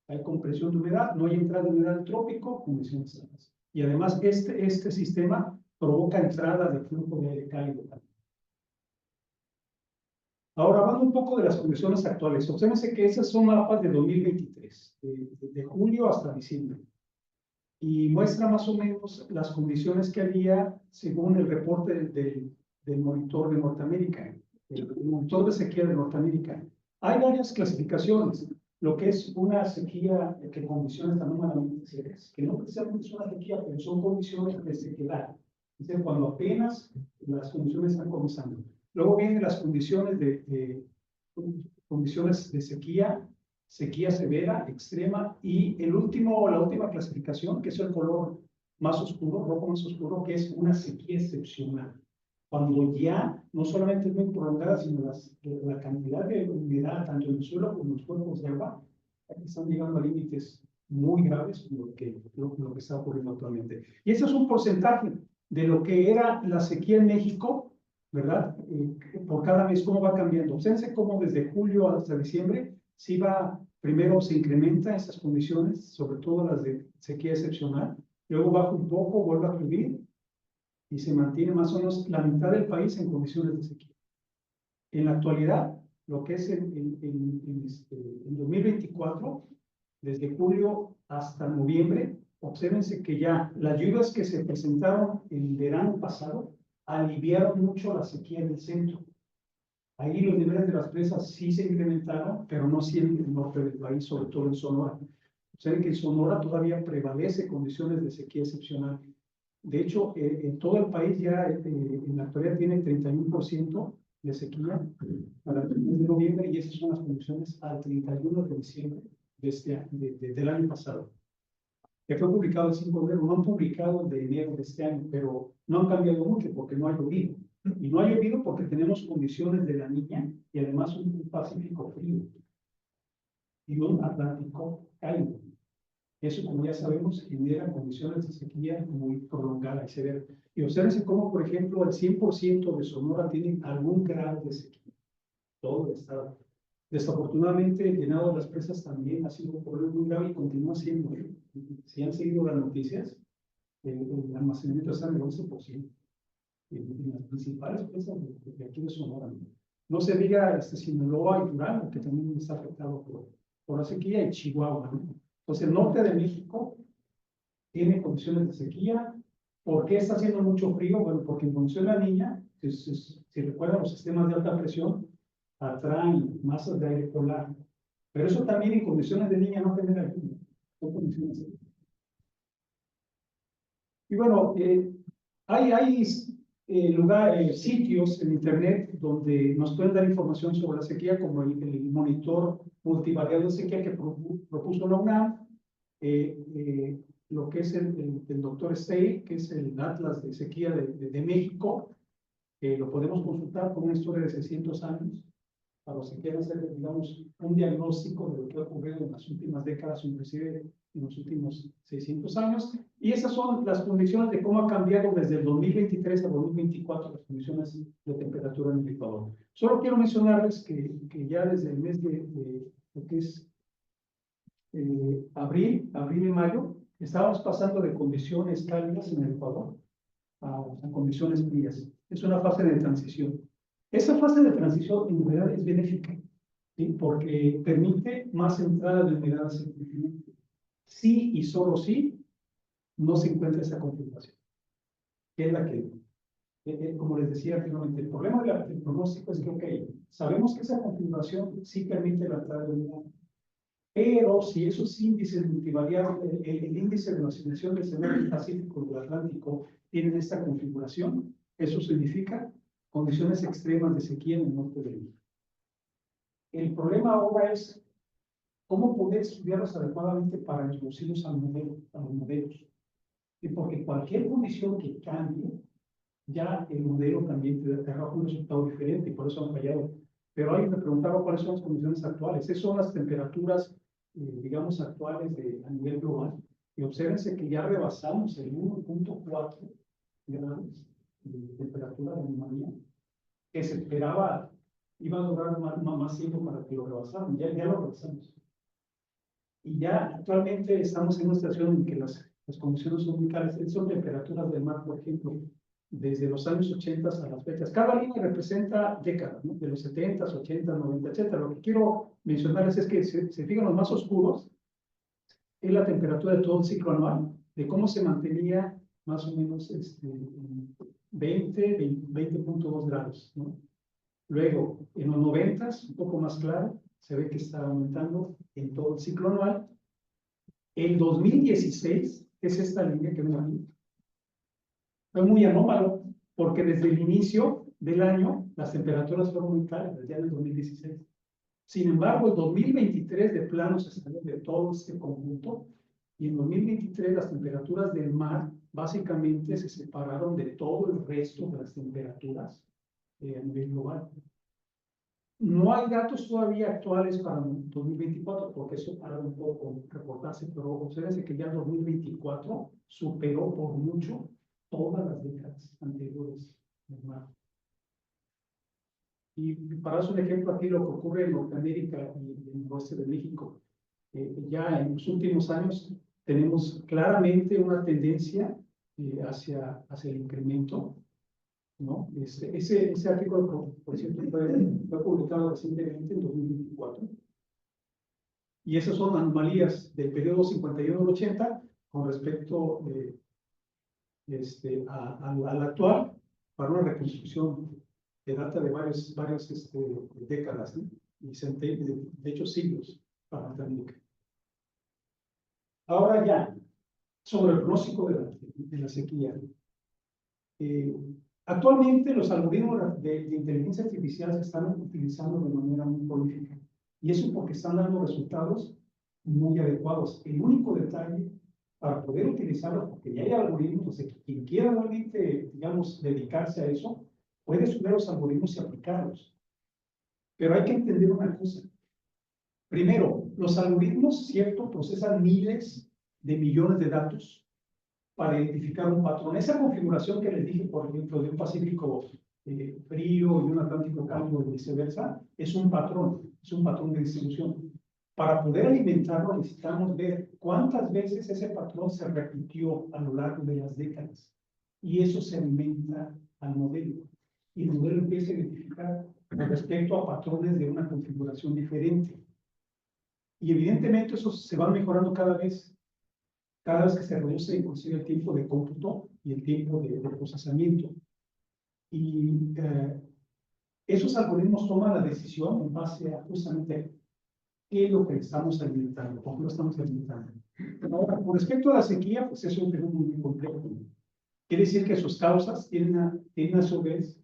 Hay compresión de humedad, no hay entrada de humedad al trópico, condiciones secas. Y además este sistema provoca entrada de flujo de aire cálido. Ahora, hablando un poco de las condiciones actuales, obsérvense que esas son mapas de 2023, de julio hasta diciembre, y muestra más o menos las condiciones que había según el reporte del monitor de Norteamérica, el monitor de sequía de Norteamérica. Hay varias clasificaciones, lo que es una sequía que condiciones anómalamente secas, que no precisamente es una sequía, pero son condiciones de sequedad, es decir, cuando apenas las condiciones están comenzando. Luego vienen las condiciones condiciones de sequía, sequía severa, extrema, y la última clasificación, que es el color más oscuro, rojo más oscuro, que es una sequía excepcional. Cuando ya no solamente es muy prolongada, sino la cantidad de humedad, tanto en el suelo como en los cuerpos de agua, están llegando a límites muy graves, lo que está ocurriendo actualmente. Y ese es un porcentaje de lo que era la sequía en México, ¿verdad? Por cada mes, cómo va cambiando. Obsérvense cómo desde julio hasta diciembre, primero se incrementa esas condiciones, sobre todo las de sequía excepcional, luego baja un poco, vuelve a subir, y se mantiene más o menos la mitad del país en condiciones de sequía. En la actualidad, lo que es en 2024, desde julio hasta noviembre, obsérvense que ya las lluvias que se presentaron el verano pasado aliviaron mucho la sequía en el centro. Ahí los niveles de las presas sí se incrementaron, pero no siempre en el norte del país, sobre todo en Sonora. Observen que en Sonora todavía prevalece condiciones de sequía excepcional. De hecho, en todo el país ya en la actualidad tiene 31% de sequía para el mes de noviembre, y esas son las condiciones al 31 de diciembre del año pasado. Que fue publicado el 5 de enero, no han publicado de enero de este año, pero no han cambiado mucho porque no ha llovido. Y no ha llovido porque tenemos condiciones de La Niña y además un Pacífico frío y un Atlántico cálido. Eso, como ya sabemos, genera condiciones de sequía muy prolongadas y severas. Y observen cómo, por ejemplo, el 100% de Sonora tiene algún grado de sequía. Todo el estado. Desafortunadamente, el llenado de las presas también ha sido un problema muy grave y continúa siendo. Si han seguido las noticias, el almacenamiento está en el 11%. En las principales presas de aquí de Sonora. No se diga Sinaloa y Durango, que también está afectado por la sequía, y Chihuahua, ¿no? Entonces, el norte de México tiene condiciones de sequía. ¿Por qué está haciendo mucho frío? Bueno, porque en función de La Niña, si recuerdan, los sistemas de alta presión atraen masas de aire polar. Pero eso también en condiciones de Niña no genera lluvia. Son condiciones de sequía. Y bueno, hay sitios en Internet donde nos pueden dar información sobre la sequía, como el monitor multivariado de sequía que propuso la UNAM, lo que es el doctor Stey, que es el Atlas de Sequía de México, lo podemos consultar con una historia de 600 años, para los que quieran hacer, digamos, un diagnóstico de lo que ha ocurrido en las últimas décadas, inclusive en los últimos 600 años. Y esas son las condiciones de cómo ha cambiado desde el 2023 a 2024 las condiciones de temperatura en el Ecuador. Solo quiero mencionarles que ya desde el mes de lo que es abril y mayo, estábamos pasando de condiciones cálidas en el Ecuador a condiciones frías. Es una fase de transición. Esa fase de transición en realidad es benéfica, ¿sí? Porque permite más entrada de humedad hacia el continente. Sí y solo sí no se encuentra esa configuración, que es la que, como les decía anteriormente, el problema del pronóstico es que, ok, sabemos que esa configuración sí permite la entrada de humedad, pero si esos índices multivariables, el índice de la oscilación del escenario del Pacífico y del Atlántico tienen esta configuración, eso significa condiciones extremas de sequía en el norte del México. El problema ahora es cómo poder estudiarlos adecuadamente para introducirlos a los modelos. Y porque cualquier condición que cambie, ya el modelo también te arroja un resultado diferente y por eso han fallado. Pero alguien me preguntaba cuáles son las condiciones actuales. Esas son las temperaturas, digamos, actuales a nivel global. Y obsérvense que ya rebasamos el 1.4 grados de temperatura de anomalía, que se esperaba, iba a durar más tiempo para que lo rebasaran. Ya lo rebasamos. Y ya actualmente estamos en una situación en que las condiciones son muy caras. Son temperaturas del mar, por ejemplo, desde los años 80 a las fechas. Cada línea representa décadas, ¿no? De los 70, 80, 90, etcétera. Lo que quiero mencionarles es que se fijan los más oscuros, es la temperatura de todo el ciclo anual, de cómo se mantenía más o menos 20.2 grados, ¿no? Luego, en los 90, un poco más claro, se ve que está aumentando en todo el ciclo anual. El 2016, es esta línea que ven aquí, fue muy anómalo, porque desde el inicio del año las temperaturas fueron muy cálidas, ya en el 2016. Sin embargo, el 2023 de plano se salió de todo este conjunto, y en 2023 las temperaturas del mar básicamente se separaron de todo el resto de las temperaturas a nivel global. No hay datos todavía actuales para 2024, porque eso tarda un poco en reportarse, pero observen que ya el 2024 superó por mucho todas las décadas anteriores del mar. Y para dar un ejemplo aquí, lo que ocurre en Norteamérica y en el oeste de México, ya en los últimos años tenemos claramente una tendencia hacia el incremento, ¿no? Ese artículo, por cierto, fue publicado recientemente en 2024. Y esas son anomalías del periodo 51 al 80 con respecto al actual, para una reconstrucción que data de varias décadas, ¿no? Y de hecho siglos para Norteamérica. Ahora ya, sobre el pronóstico de la sequía. Actualmente los algoritmos de inteligencia artificial se están utilizando de manera muy prolífica, y eso porque están dando resultados muy adecuados. El único detalle para poder utilizarlos, porque ya hay algoritmos, o sea, quien quiera realmente, digamos, dedicarse a eso, puede estudiar los algoritmos y aplicarlos. Pero hay que entender una cosa. Primero, los algoritmos, cierto, procesan miles de millones de datos para identificar un patrón. Esa configuración que les dije, por ejemplo, de un Pacífico frío y un Atlántico cálido y viceversa, es un patrón de distribución. Para poder alimentarlo necesitamos ver cuántas veces ese patrón se repitió a lo largo de las décadas. Y eso se alimenta al modelo. Y el modelo empieza a identificar respecto a patrones de una configuración diferente. Y evidentemente eso se va mejorando cada vez que se reduce inclusive el tiempo de cómputo y el tiempo de procesamiento. Y esos algoritmos toman la decisión en base a justamente qué es lo que estamos alimentando, cómo lo estamos alimentando. Ahora, con respecto a la sequía, pues es un fenómeno muy complejo. Quiere decir que sus causas tienen a su vez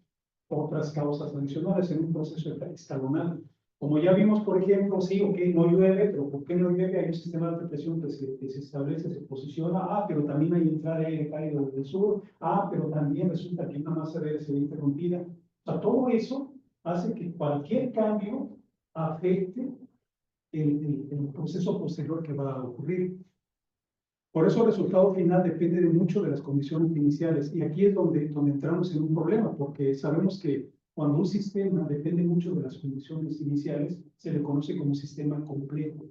otras causas adicionales en un proceso escalonado. Como ya vimos, por ejemplo, sí, ok, no llueve, pero ¿por qué no llueve? Hay un sistema de alta presión que se establece, se posiciona, pero también hay entrada de aire cálido desde el sur, pero también resulta que una masa de aire se ve interrumpida. O sea, todo eso hace que cualquier cambio afecte el proceso posterior que va a ocurrir. Por eso el resultado final depende mucho de las condiciones iniciales. Y aquí es donde entramos en un problema, porque sabemos que cuando un sistema depende mucho de las condiciones iniciales, se le conoce como sistema complejo.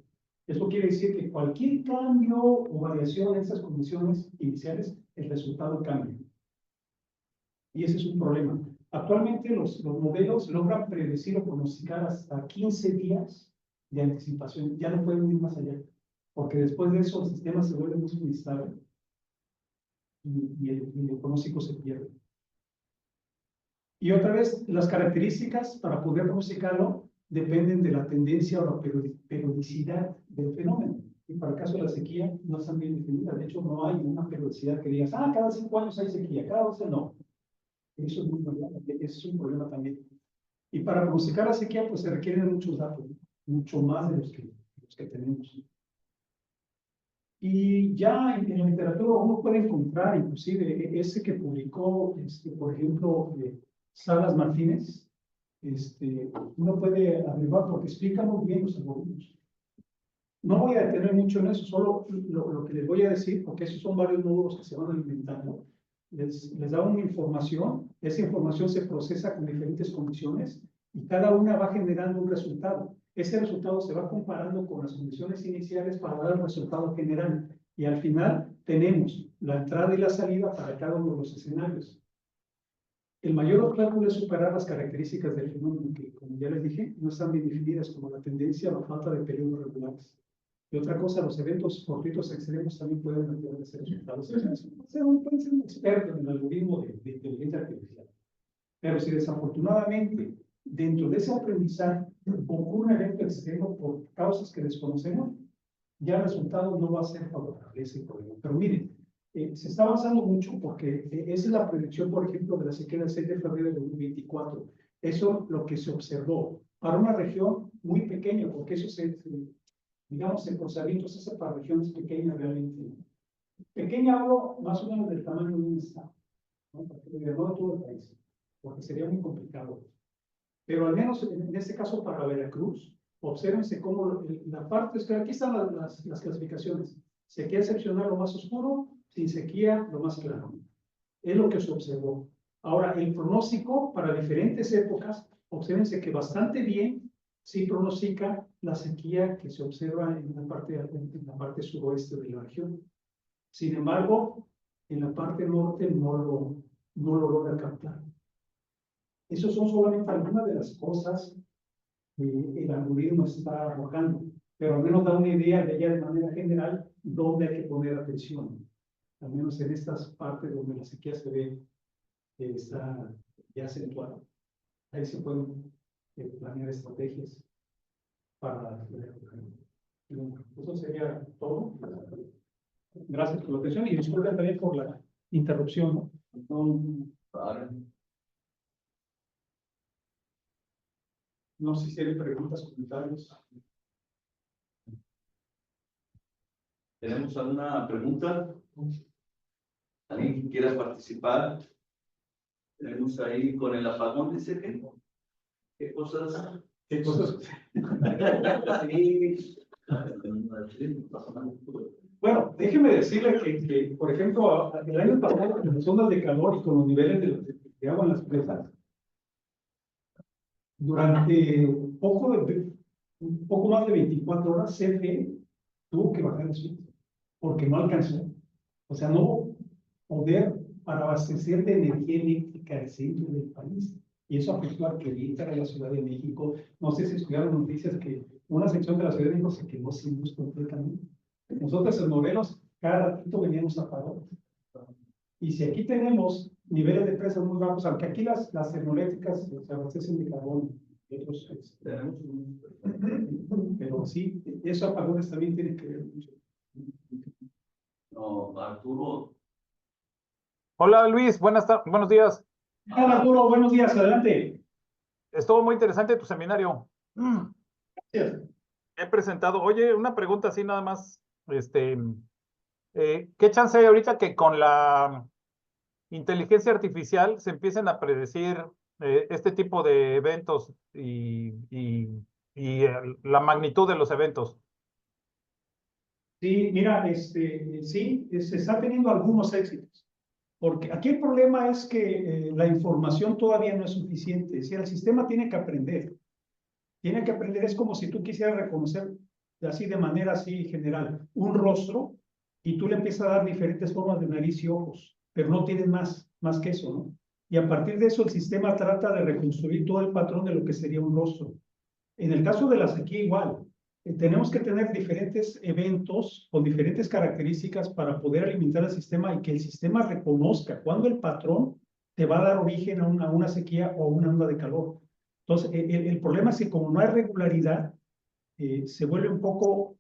Eso quiere decir que cualquier cambio o variación en esas condiciones iniciales, el resultado cambia. Y ese es un problema. Actualmente los modelos logran predecir o pronosticar hasta 15 días de anticipación. Ya no pueden ir más allá, porque después de eso el sistema se vuelve muy inestable y el pronóstico se pierde. Y otra vez, las características para poder pronosticarlo dependen de la tendencia o la periodicidad del fenómeno. Y para el caso de la sequía no están bien definidas. De hecho, no hay una periodicidad que digas, cada 5 años hay sequía, cada 12 no. Eso es muy variable, ese es un problema también. Y para pronosticar la sequía, pues se requieren muchos datos, mucho más de los que tenemos. Y ya en la literatura uno puede encontrar, inclusive ese que publicó, por ejemplo, Salas Martínez, uno puede averiguar porque explica muy bien los algoritmos. No voy a detener mucho en eso, solo lo que les voy a decir, porque esos son varios módulos que se van alimentando. Les da una información, esa información se procesa con diferentes condiciones y cada una va generando un resultado. Ese resultado se va comparando con las condiciones iniciales para dar el resultado general. Y al final tenemos la entrada y la salida para cada uno de los escenarios. El mayor obstáculo es superar las características del fenómeno que, como ya les dije, no están bien definidas, como la tendencia o la falta de periodos regulares. Y otra cosa, los eventos fortuitos extremos también pueden cambiar ese resultado. Pueden ser un experto en el algoritmo de inteligencia artificial. Pero si desafortunadamente dentro de ese aprendizaje ocurre un evento extremo por causas que desconocemos, ya el resultado no va a ser favorable a ese problema. Pero miren, se está avanzando mucho porque esa es la predicción, por ejemplo, de la sequía del 6 de febrero de 2024. Eso es lo que se observó para una región muy pequeña, porque eso digamos, en procesamiento se hace para regiones pequeñas realmente. Pequeña hablo más o menos del tamaño de un estado, ¿no? Porque no todo el país, porque sería muy complicado. Pero al menos en este caso para Veracruz, obsérvense cómo la parte, es que aquí están las clasificaciones. Sequía excepcional, lo más oscuro, sin sequía, lo más claro. Es lo que se observó. Ahora, el pronóstico para diferentes épocas, obsérvense que bastante bien sí pronostica la sequía que se observa en la parte suroeste de la región. Sin embargo, en la parte norte no lo logra captar. Esas son solamente algunas de las cosas que el algoritmo está arrojando, pero al menos da una idea de ya de manera general dónde hay que poner atención, al menos en estas partes donde la sequía se ve que está ya acentuada. Ahí se pueden planear estrategias para... Eso sería todo. Gracias por la atención y disculpen también por la interrupción, ¿no? No sé si hay preguntas, comentarios. ¿Tenemos alguna pregunta? ¿Alguien que quiera participar? Tenemos ahí con el apagón, dice que. ¿Qué cosas? ¿Qué cosas? Bueno, déjeme decirle que, por ejemplo, el año pasado, con las ondas de calor y con los niveles de agua en las presas, durante un poco más de 24 horas, CFE tuvo que bajar el sueldo, porque no alcanzó. O sea, no hubo poder para abastecer de energía eléctrica el centro del país. Y eso afectó a Querétaro, a la Ciudad de México. No sé si estudiaron noticias que una sección de la Ciudad de México se quemó sin luz completamente. Nosotros en Morelos, cada ratito veníamos apagados. Y si aquí tenemos niveles de presas muy bajos, aunque aquí las termoeléctricas se abastecen de carbón y otros, pero sí, esos apagones también tienen que ver mucho. No, Arturo. Hola Luis, buenos días. Hola Arturo, buenos días, adelante. Estuvo muy interesante tu seminario. Gracias. He presentado, oye, una pregunta así nada más, ¿qué chance hay ahorita que con la inteligencia artificial se empiecen a predecir este tipo de eventos y la magnitud de los eventos? Sí, mira, sí, se está teniendo algunos éxitos, porque aquí el problema es que la información todavía no es suficiente, es decir, el sistema tiene que aprender, es como si tú quisieras reconocer así de manera así general un rostro y tú le empiezas a dar diferentes formas de nariz y ojos, pero no tienes más que eso, ¿no? Y a partir de eso el sistema trata de reconstruir todo el patrón de lo que sería un rostro. En el caso de la sequía igual, tenemos que tener diferentes eventos con diferentes características para poder alimentar el sistema y que el sistema reconozca cuándo el patrón te va a dar origen a una sequía o a una onda de calor. Entonces, el problema es que como no hay regularidad, se vuelve un poco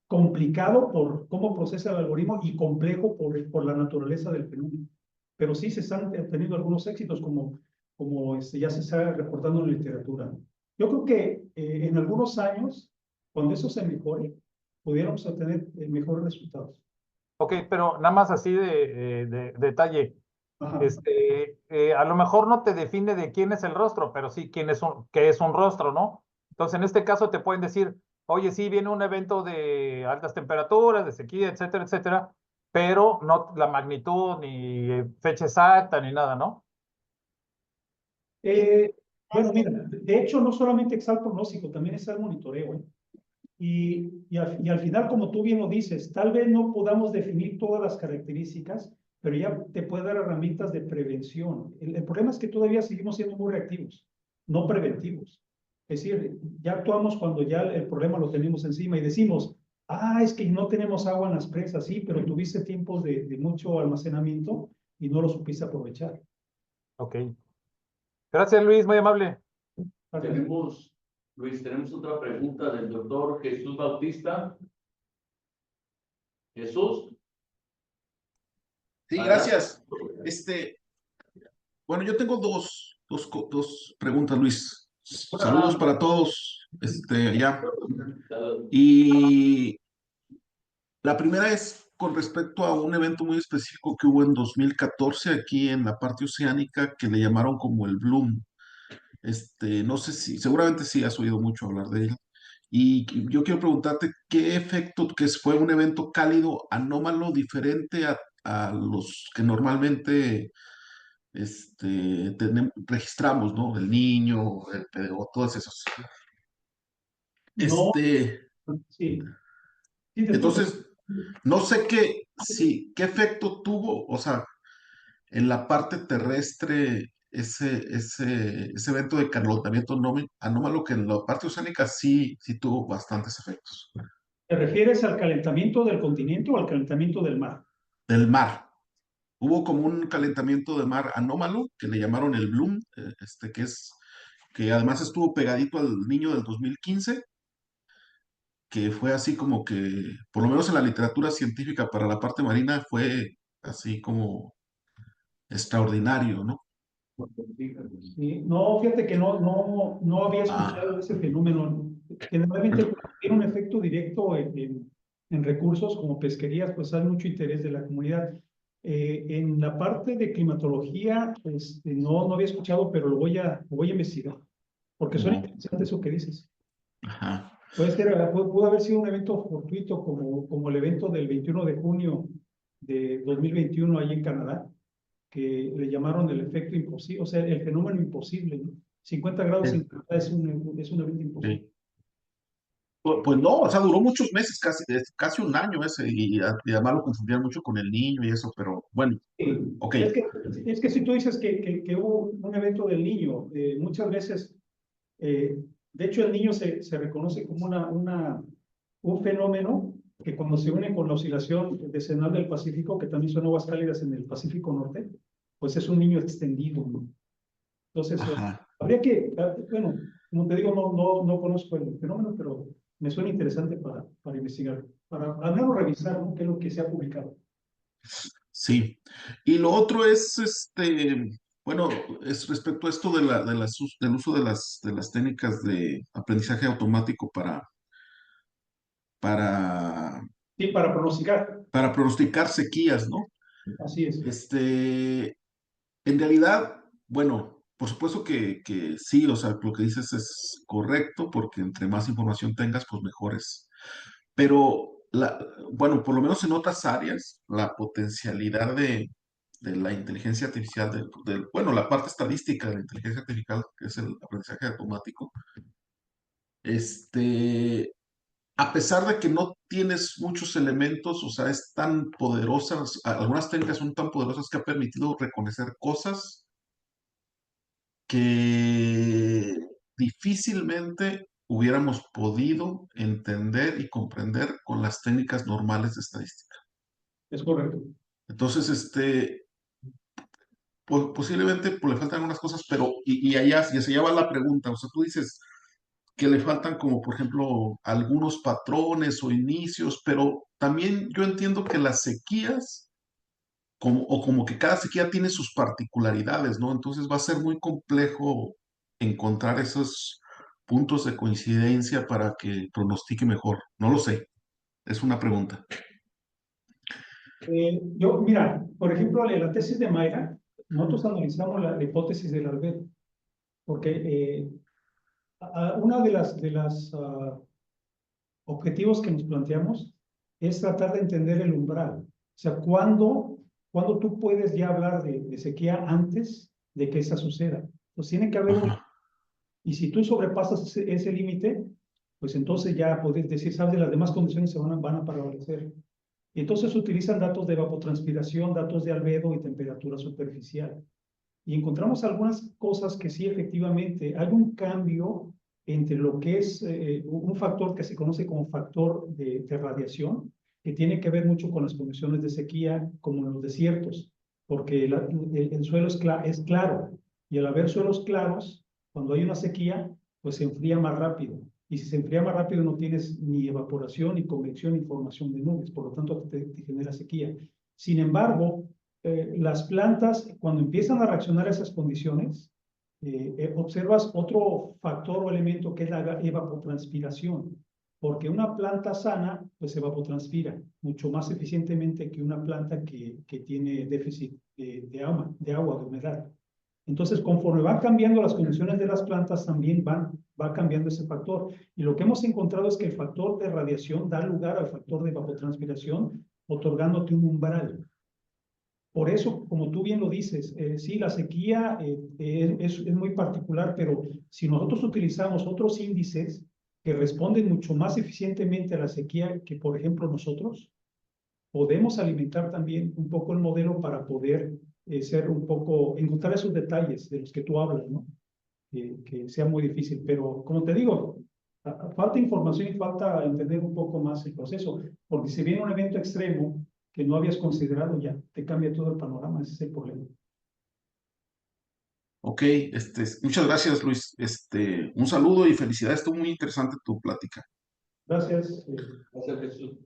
complicado por cómo procesa el algoritmo y complejo por la naturaleza del fenómeno. Pero sí se están teniendo algunos éxitos como ya se está reportando en la literatura. Yo creo que en algunos años, cuando eso se mejore, pudiéramos obtener mejores resultados. Ok, pero nada más así de detalle. Ajá. A lo mejor no te define de quién es el rostro, pero sí qué es un rostro, ¿no? Entonces, en este caso te pueden decir, oye, sí, viene un evento de altas temperaturas, de sequía, etcétera, etcétera, pero no la magnitud, ni fecha exacta, ni nada, ¿no? Eh, bueno, mira, de hecho, no solamente está el pronóstico, también está el monitoreo, ¿eh? Y al final, como tú bien lo dices, tal vez no podamos definir todas las características, pero ya te puede dar herramientas de prevención. El problema es que todavía seguimos siendo muy reactivos, no preventivos. Es decir, ya actuamos cuando ya el problema lo tenemos encima y decimos, ah, es que no tenemos agua en las presas, sí, pero tuviste tiempos de mucho almacenamiento y no lo supiste aprovechar. Ok. Gracias, Luis, muy amable. Tenemos, Luis, tenemos otra pregunta del doctor Jesús Bautista. Jesús. Sí, gracias. Bueno, yo tengo dos preguntas, Luis. Saludos para todos, allá. Y la primera es con respecto a un evento muy específico que hubo en 2014 aquí en la parte oceánica que le llamaron como el Bloom. No sé si, seguramente sí has oído mucho hablar de él. Y yo quiero preguntarte qué efecto, que fue un evento cálido, anómalo, diferente a los que normalmente registramos, ¿no? El Niño, el PDO, todos esos. No, sí, sí, te escucho. Entonces, no sé qué efecto tuvo, o sea, en la parte terrestre, ese evento de calentamiento anómalo, que en la parte oceánica sí tuvo bastantes efectos. ¿Te refieres al calentamiento del continente o al calentamiento del mar? Del mar. Hubo como un calentamiento de mar anómalo, que le llamaron el Bloom, que además estuvo pegadito al Niño del 2015, que fue así como que, por lo menos en la literatura científica para la parte marina, fue así como extraordinario, ¿no? Sí, no, fíjate que no había escuchado Ah, de ese fenómeno. Generalmente tiene un efecto directo en recursos como pesquerías, pues hay mucho interés de la comunidad. En la parte de climatología, no había escuchado, pero lo voy a investigar, porque suena no. interesante eso que dices. Ajá. Pudo haber sido un evento fortuito como el evento del 21 de junio de 2021 ahí en Canadá, que le llamaron el efecto imposible, o sea, el fenómeno imposible, ¿no? 50 grados Sí, en Canadá es un evento imposible. sí. Pues no, o sea, duró muchos meses, casi un año ese, y además lo confundían mucho con el Niño y eso, pero bueno, ok. Es que, es que si tú dices que hubo un evento del Niño, muchas veces, de hecho el Niño se reconoce como un fenómeno que cuando se une con la oscilación decenal del Pacífico, que también son aguas cálidas en el Pacífico Norte, pues es un niño extendido, ¿no? Entonces, Ajá. habría que, bueno, como te digo, no conozco el fenómeno, pero me suena interesante para investigar, para al menos revisar, ¿no? Qué es lo que se ha publicado. Sí. Y lo otro es, bueno, es respecto a esto del uso de las técnicas de aprendizaje automático para, Sí, para pronosticar, para pronosticar sequías, ¿no? así es. En realidad, bueno, por supuesto que sí, o sea, lo que dices es correcto, porque entre más información tengas, pues mejores. Pero, bueno, por lo menos en otras áreas, la potencialidad de la inteligencia artificial, bueno, la parte estadística de la inteligencia artificial, que es el aprendizaje automático, este, a pesar de que no tienes muchos elementos, o sea, es tan poderosas, algunas técnicas son tan poderosas que ha permitido reconocer cosas que difícilmente hubiéramos podido entender y comprender con las técnicas normales de estadística. Es correcto. Entonces, posiblemente pues, le faltan algunas cosas, pero, y allá, y se va la pregunta, o sea, tú dices que le faltan como, por ejemplo, algunos patrones o inicios, pero también yo entiendo que las sequías, como que cada sequía tiene sus particularidades, ¿no? Entonces va a ser muy complejo encontrar esos puntos de coincidencia para que pronostique mejor. No lo sé. Es una pregunta. Mira, por ejemplo, la tesis de Mayra, nosotros analizamos la hipótesis del albedo, porque una de las objetivos que nos planteamos es tratar de entender el umbral. O sea, ¿cuándo tú puedes ya hablar de sequía antes de que esa suceda? Pues tiene que haber un... Ajá. Y si tú sobrepasas ese límite, pues entonces ya puedes decir, sabes, las demás condiciones se van a prevalecer. Y entonces utilizan datos de evapotranspiración, datos de albedo y temperatura superficial. Y encontramos algunas cosas que sí, efectivamente, hay un cambio entre lo que es un factor que se conoce como factor de radiación, que tiene que ver mucho con las condiciones de sequía, como en los desiertos, porque el suelo es claro, y al haber suelos claros, cuando hay una sequía, pues se enfría más rápido. Y si se enfría más rápido, no tienes ni evaporación, ni convección, ni formación de nubes, por lo tanto, te genera sequía. Sin embargo, las plantas, cuando empiezan a reaccionar a esas condiciones, observas otro factor o elemento que es la evapotranspiración, porque una planta sana, pues evapotranspira mucho más eficientemente que una planta que tiene déficit de agua, de humedad. Entonces, conforme van cambiando las condiciones de las plantas, también va cambiando ese factor. Y lo que hemos encontrado es que el factor de radiación da lugar al factor de evapotranspiración, otorgándote un umbral. Por eso, como tú bien lo dices, sí, la sequía es muy particular, pero si nosotros utilizamos otros índices que responden mucho más eficientemente a la sequía que, por ejemplo, nosotros, podemos alimentar también un poco el modelo para poder ser un poco, encontrar esos detalles de los que tú hablas, ¿no? Que sea muy difícil, pero como te digo, falta información y falta entender un poco más el proceso, porque si viene un evento extremo que no habías considerado, ya te cambia todo el panorama, ese es el problema. Ok, muchas gracias, Luis. Un saludo y felicidades. Estuvo muy interesante tu plática. Gracias. Gracias, Jesús.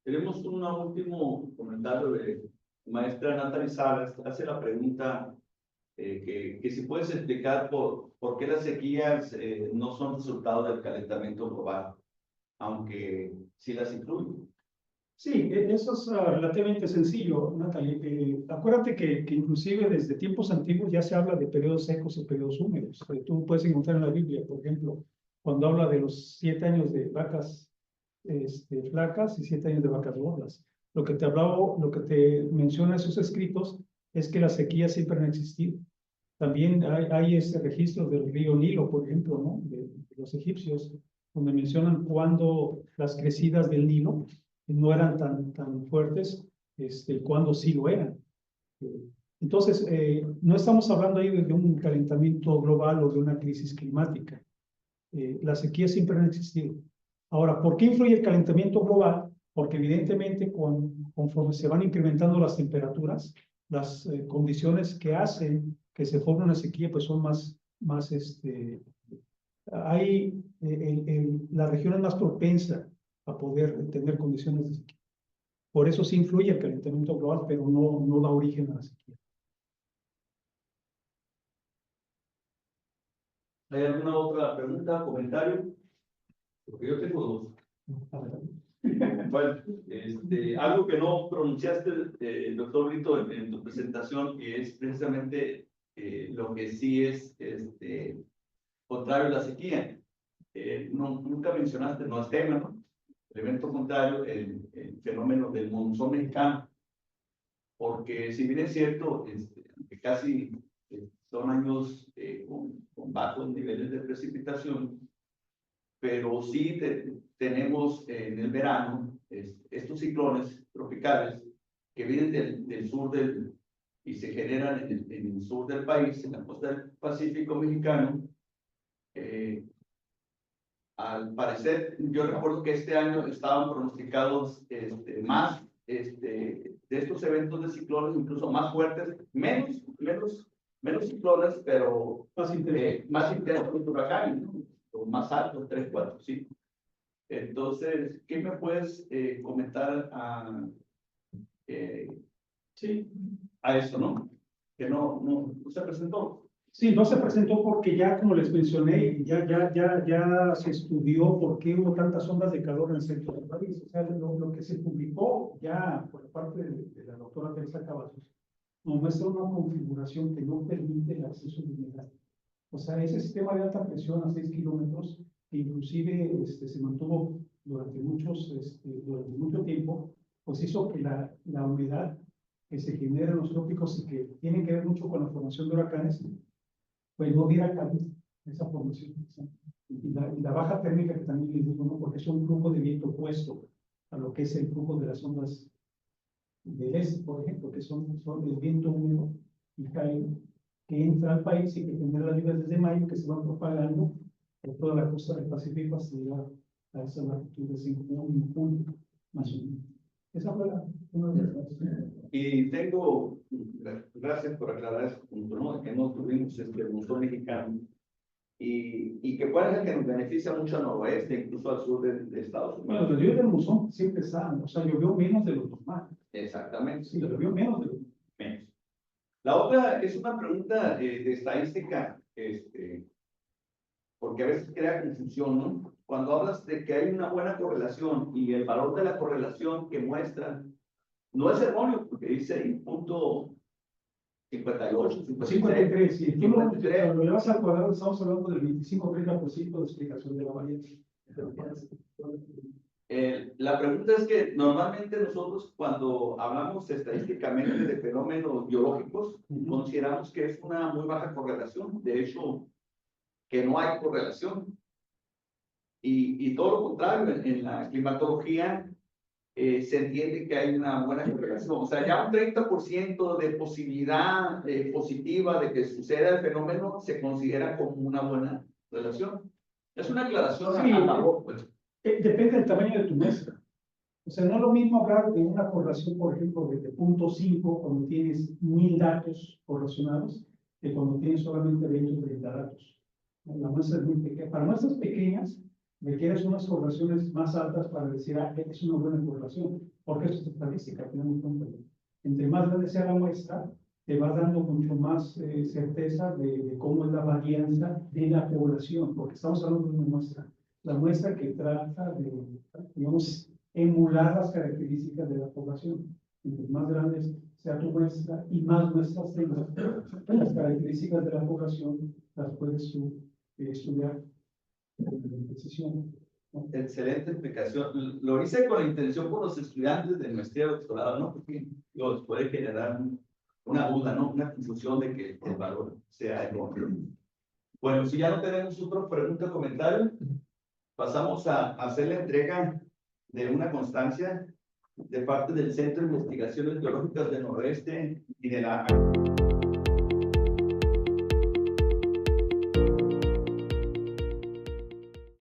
Tenemos un último comentario de maestra Natalie Salas. Hace la pregunta que si puedes explicar por qué las sequías no son resultado del calentamiento global, aunque sí las incluyen. Sí, eso es relativamente sencillo, Natalie. Acuérdate que inclusive desde tiempos antiguos ya se habla de periodos secos y periodos húmedos. Tú puedes encontrar en la Biblia, por ejemplo, cuando habla de los 7 años de vacas flacas y 7 años de vacas gordas. Lo que te menciona esos escritos es que las sequías siempre han existido. También hay registros del río Nilo, por ejemplo, ¿no? De los egipcios, donde mencionan cuando las crecidas del Nilo no eran tan fuertes, cuando sí lo eran. Entonces, no estamos hablando ahí de un calentamiento global o de una crisis climática. Las sequías siempre han existido. Ahora, ¿por qué influye el calentamiento global? Porque evidentemente conforme se van incrementando las temperaturas, las condiciones que hacen que se forme una sequía pues son la región es más propensa a poder tener condiciones de sequía. Por eso sí influye el calentamiento global, pero no da origen a la sequía. ¿Hay alguna otra pregunta, comentario? Porque yo tengo dos. Bueno, algo que no pronunciaste, doctor Brito, en tu presentación, que es precisamente lo que sí es contrario a la sequía. Nunca mencionaste, no es tema, ¿no? El evento contrario, el fenómeno del monzón mexicano. Porque si bien es cierto, que casi son años con bajos niveles de precipitación, pero sí tenemos en el verano estos ciclones tropicales que vienen del sur y se generan en el sur del país, en la costa del Pacífico mexicano. Al parecer, yo recuerdo que este año estaban pronosticados más de estos eventos de ciclones, incluso más fuertes, menos ciclones, pero más intensos huracanes, ¿no? O más altos, 3, 4, 5. Entonces, ¿qué me puedes comentar Sí. a eso, no? Que no se presentó. Sí, no se presentó porque ya, como les mencioné, ya se estudió por qué hubo tantas ondas de calor en el centro del país. O sea, lo que se publicó ya por parte de la doctora Teresa Cavazos nos muestra una configuración que no permite el acceso de humedad. O sea, ese sistema de alta presión a 6 kilómetros, que inclusive se mantuvo durante mucho tiempo, pues hizo que la humedad que se genera en los trópicos y que tiene que ver mucho con la formación de huracanes, pues no diera cabida esa formación. Y la baja térmica que también les digo, ¿no? Porque es un flujo de viento opuesto a lo que es el flujo de las ondas del este, por ejemplo, que son el viento húmedo y cálido, que entra al país y que genera las lluvias desde mayo, que se van propagando por toda la costa del Pacífico hasta llegar a esas latitudes en junio, más o menos. Esa fue una de las. Y tengo, gracias por aclarar ese punto, ¿no? Que no tuvimos buzón mexicano y que cuál es el que nos beneficia mucho al noroeste, incluso al sur de Estados Unidos. Bueno, los lluvias del buzón siempre están, o sea, llovió menos de lo normal. Exactamente. Sí, llovió menos de lo normal. Menos. La otra es una pregunta de estadística, porque a veces crea confusión, ¿no? Cuando hablas de que hay una buena correlación y el valor de la correlación que muestran no es erróneo, porque dice ahí punto 58, 53, y tú lo 53. llevas al cuadrado, estamos hablando del 25-30% de explicación de la varianza. La pregunta es que normalmente nosotros cuando hablamos estadísticamente de fenómenos biológicos, consideramos que es una muy baja correlación, de hecho, que no hay correlación. Y todo lo contrario, en la climatología se entiende que hay una buena correlación. O sea, ya un 30% de posibilidad positiva de que suceda el fenómeno se considera como una buena relación. Es una aclaración Sí, a favor, pues. Depende del tamaño de tu muestra. O sea, no es lo mismo hablar de una correlación, por ejemplo, de 0.5 cuando tienes 1000 datos correlacionados que cuando tienes solamente 20 o 30 datos. La muestra es muy pequeña. Para muestras pequeñas, requieres unas correlaciones más altas para decir, es una buena correlación, porque eso es estadística, tenemos en cuenta. Entre más grande sea la muestra, te vas dando mucho más certeza de cómo es la varianza de la población, porque estamos hablando de una muestra. La muestra que trata de, digamos, emular las características de la población. Entre más grandes sea tu muestra y más muestras tengas, las características de la población las puedes estudiar con precisión. Excelente explicación. Lo hice con la intención por los estudiantes de maestría y doctorado, ¿no? Porque los puede generar una duda, ¿no? Una confusión de que el valor sea enorme. Bueno, si ya no tenemos otra pregunta o comentario, pasamos a hacer la entrega de una constancia de parte del Centro de Investigaciones Biológicas del Noroeste y de la